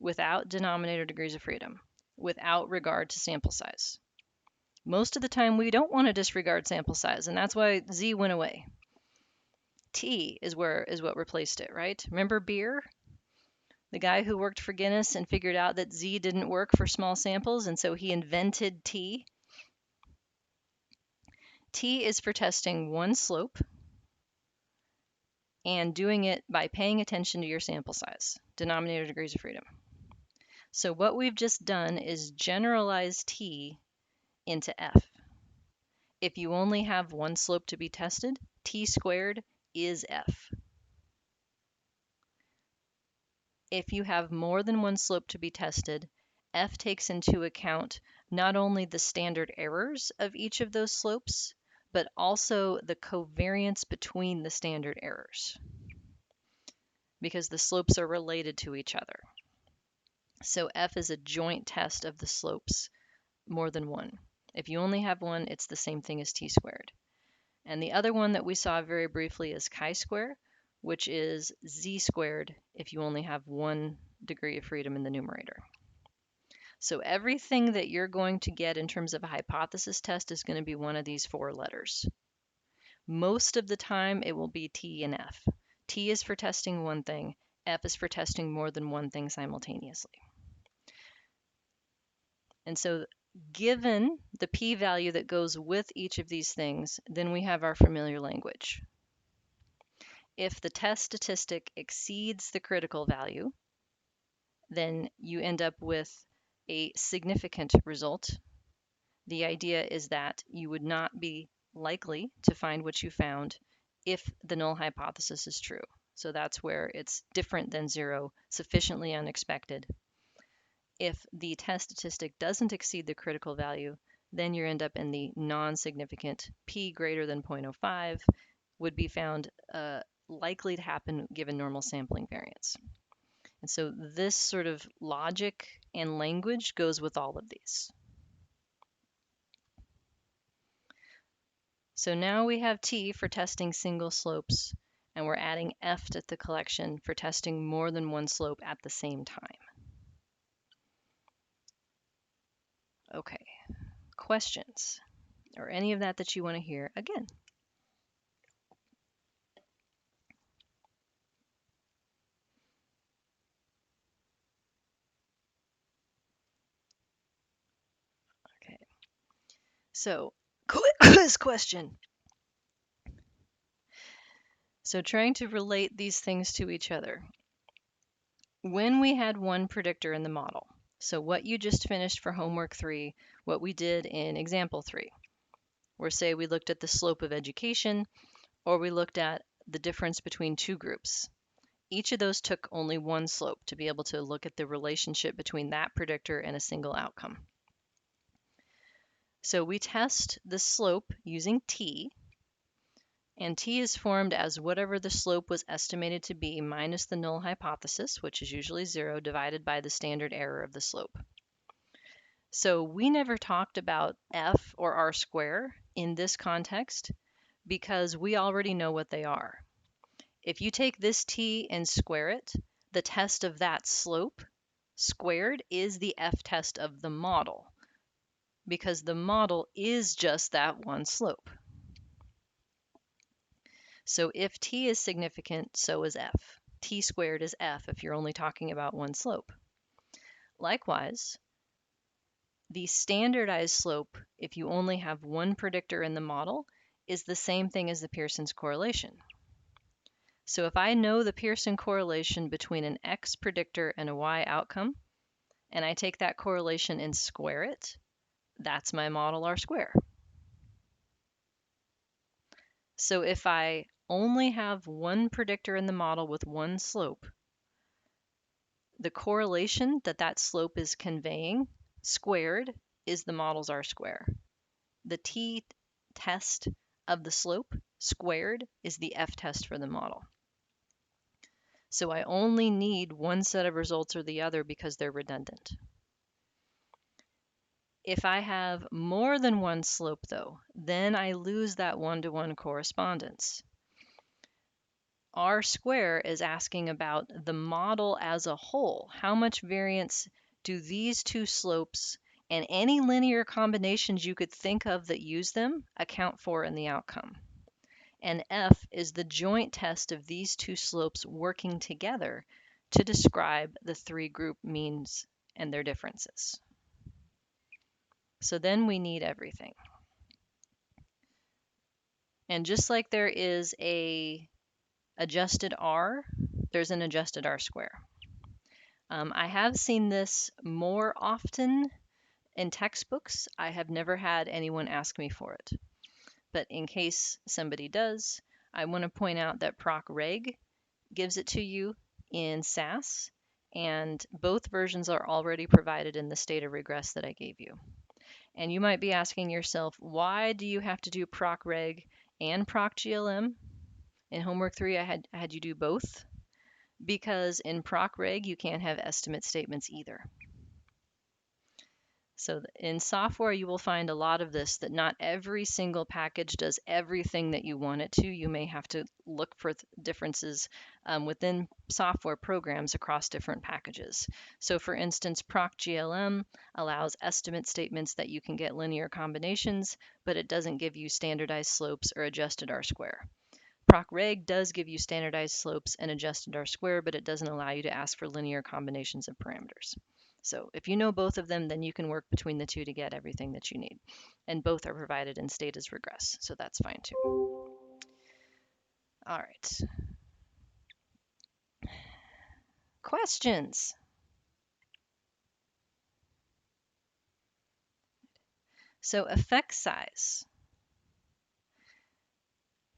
without denominator degrees of freedom, without regard to sample size. Most of the time we don't want to disregard sample size, and that's why Z went away. T is what replaced it, right? Remember beer? The guy who worked for Guinness and figured out that Z didn't work for small samples, and so he invented T. T is for testing one slope and doing it by paying attention to your sample size, denominator degrees of freedom. So what we've just done is generalize T into F. If you only have one slope to be tested, T squared is F. If you have more than one slope to be tested, F takes into account not only the standard errors of each of those slopes, but also the covariance between the standard errors, because the slopes are related to each other. So F is a joint test of the slopes, more than one. If you only have one, it's the same thing as t squared. And the other one that we saw very briefly is chi-square, which is z squared if you only have one degree of freedom in the numerator. So everything that you're going to get in terms of a hypothesis test is going to be one of these four letters. Most of the time, it will be T and F. T is for testing one thing, F is for testing more than one thing simultaneously. And so given the p-value that goes with each of these things, then we have our familiar language. If the test statistic exceeds the critical value, then you end up with a significant result. The idea is that you would not be likely to find what you found if the null hypothesis is true. So that's where it's different than zero, sufficiently unexpected. If the test statistic doesn't exceed the critical value, then you end up in the non-significant p greater than 0.05 would be found likely to happen given normal sampling variance. And so this sort of logic and language goes with all of these. So now we have T for testing single slopes, and we're adding F to the collection for testing more than one slope at the same time. Okay, questions or any of that you want to hear again? Okay, so quiz question. So trying to relate these things to each other. When we had one predictor in the model, so what you just finished for homework 3, what we did in example 3, where say we looked at the slope of education, or we looked at the difference between two groups. Each of those took only one slope to be able to look at the relationship between that predictor and a single outcome. So we test the slope using t, and t is formed as whatever the slope was estimated to be minus the null hypothesis, which is usually 0, divided by the standard error of the slope. So we never talked about f or r square in this context because we already know what they are. If you take this t and square it, the test of that slope squared is the f-test of the model because the model is just that one slope. So if t is significant, so is f. T squared is f if you're only talking about one slope. Likewise, the standardized slope, if you only have one predictor in the model, is the same thing as the Pearson's correlation. So if I know the Pearson correlation between an X predictor and a Y outcome, and I take that correlation and square it, that's my model R square. So if I only have one predictor in the model with one slope, the correlation that that slope is conveying squared is the model's R square. The t test of the slope squared is the f test for the model. So I only need one set of results or the other because they're redundant. If I have more than one slope though, then I lose that one-to-one correspondence. R square is asking about the model as a whole. How much variance do these two slopes and any linear combinations you could think of that use them account for in the outcome? And F is the joint test of these two slopes working together to describe the three group means and their differences. So then we need everything. And just like there is a adjusted R, there's an adjusted R square. I have seen this more often in textbooks. I have never had anyone ask me for it. But in case somebody does, I want to point out that ProcReg gives it to you in SAS, and both versions are already provided in the state of regress that I gave you. And you might be asking yourself, why do you have to do ProcReg and ProcGLM? In homework 3, I had you do both. because in proc reg you can't have estimate statements either. So in software, you will find a lot of this, that not every single package does everything that you want it to. You may have to look for differences within software programs across different packages. So for instance, procglm allows estimate statements that you can get linear combinations, but it doesn't give you standardized slopes or adjusted R-square. Procreg does give you standardized slopes and adjusted R-square, but it doesn't allow you to ask for linear combinations of parameters. So if you know both of them, then you can work between the two to get everything that you need. And both are provided in state as regress, so that's fine too. All right. Questions? So effect size,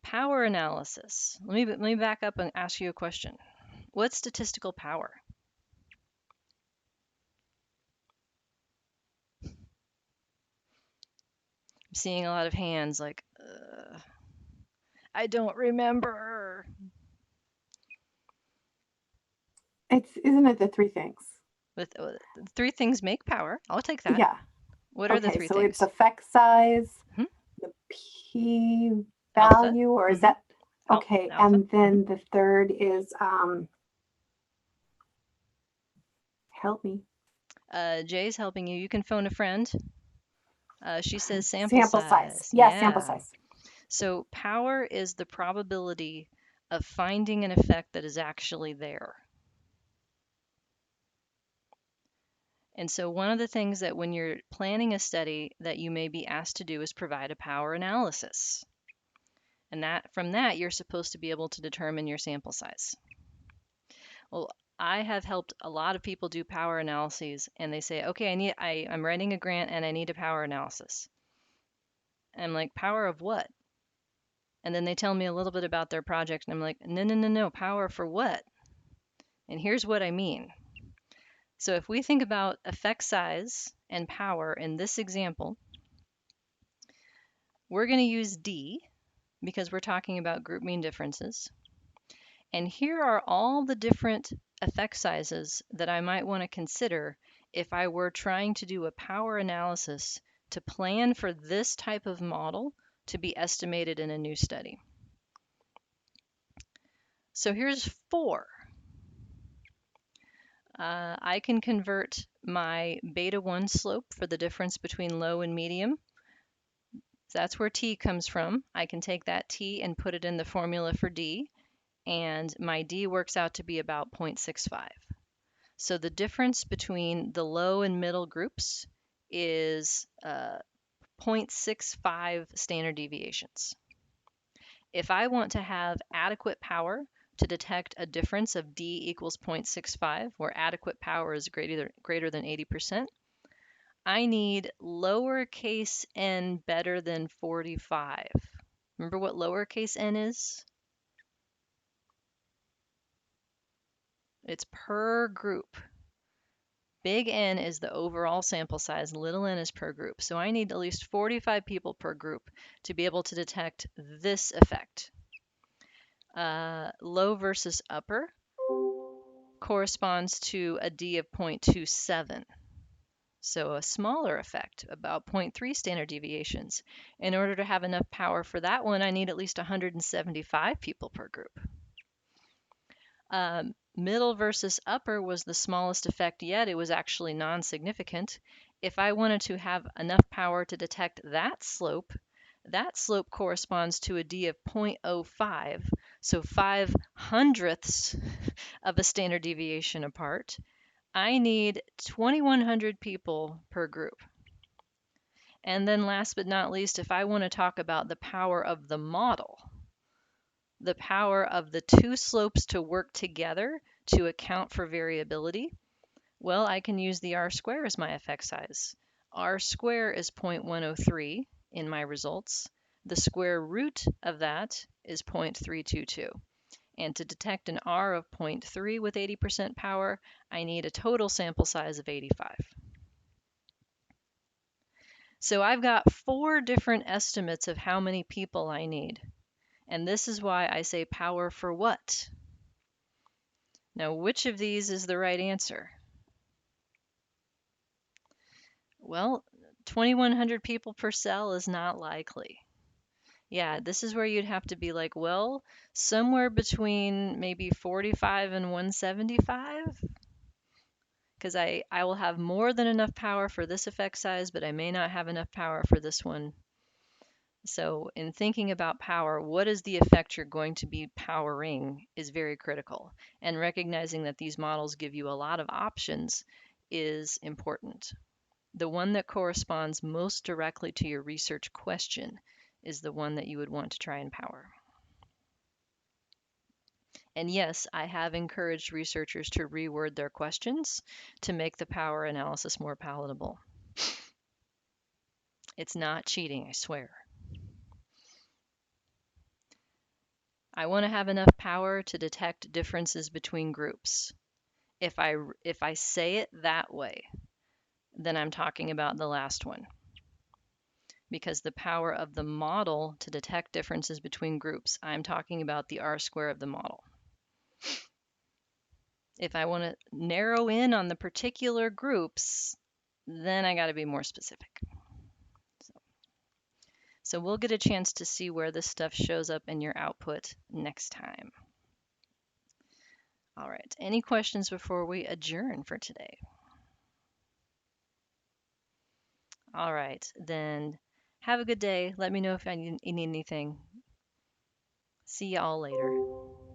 power analysis. Let me back up and ask you a question. What's statistical power? I'm seeing a lot of hands like, I don't remember. Isn't it the three things? With three things make power. I'll take that. Yeah. What are the Okay, three so things? it's effect size, Hmm? the p Alpha. value, or is that okay? Alpha. And then the third is help me. Jay's helping you. You can phone a friend. She says Sample size. Yeah, sample size. So power is the probability of finding an effect that is actually there. And so one of the things that when you're planning a study that you may be asked to do is provide a power analysis. And that from that, you're supposed to be able to determine your sample size. Well, I have helped a lot of people do power analyses, and they say, okay, I'm writing a grant and I need a power analysis. And I'm like, power of what? And then they tell me a little bit about their project, and I'm like, no, power for what? And here's what I mean. So if we think about effect size and power in this example, we're going to use D because we're talking about group mean differences. And here are all the different effect sizes that I might want to consider if I were trying to do a power analysis to plan for this type of model to be estimated in a new study. So here's 4. I can convert my beta 1 slope for the difference between low and medium. That's where t comes from. I can take that t and put it in the formula for d, and my d works out to be about 0.65. So the difference between the low and middle groups is 0.65 standard deviations. If I want to have adequate power to detect a difference of d equals 0.65, where adequate power is greater than 80%, I need lowercase n better than 45. Remember what lowercase n is? It's per group. Big N is the overall sample size, little n is per group. So I need at least 45 people per group to be able to detect this effect. Low versus upper corresponds to a D of 0.27. So a smaller effect, about 0.3 standard deviations. In order to have enough power for that one, I need at least 175 people per group. Middle versus upper was the smallest effect yet. It was actually non-significant. If I wanted to have enough power to detect that slope corresponds to a D of 0.05, so 5/100ths of a standard deviation apart. I need 2,100 people per group. And then last but not least, if I want to talk about the power of the model, the power of the two slopes to work together to account for variability, well, I can use the R-square as my effect size. R-square is 0.103 in my results. The square root of that is 0.322. And to detect an R of 0.3 with 80% power, I need a total sample size of 85. So I've got 4 different estimates of how many people I need. And this is why I say power for what? Now, which of these is the right answer? Well, 2,100 people per cell is not likely. Yeah, this is where you'd have to be like, well, somewhere between maybe 45 and 175, because I will have more than enough power for this effect size, but I may not have enough power for this one. So in thinking about power, what is the effect you're going to be powering is very critical. And recognizing that these models give you a lot of options is important. The one that corresponds most directly to your research question is the one that you would want to try and power. And yes, I have encouraged researchers to reword their questions to make the power analysis more palatable. It's not cheating, I swear. I want to have enough power to detect differences between groups. If I say it that way, then I'm talking about the last one. Because the power of the model to detect differences between groups, I'm talking about the R square of the model. If I want to narrow in on the particular groups, then I got to be more specific. So we'll get a chance to see where this stuff shows up in your output next time. All right, any questions before we adjourn for today? All right, then have a good day. Let me know if you need anything. See y'all later.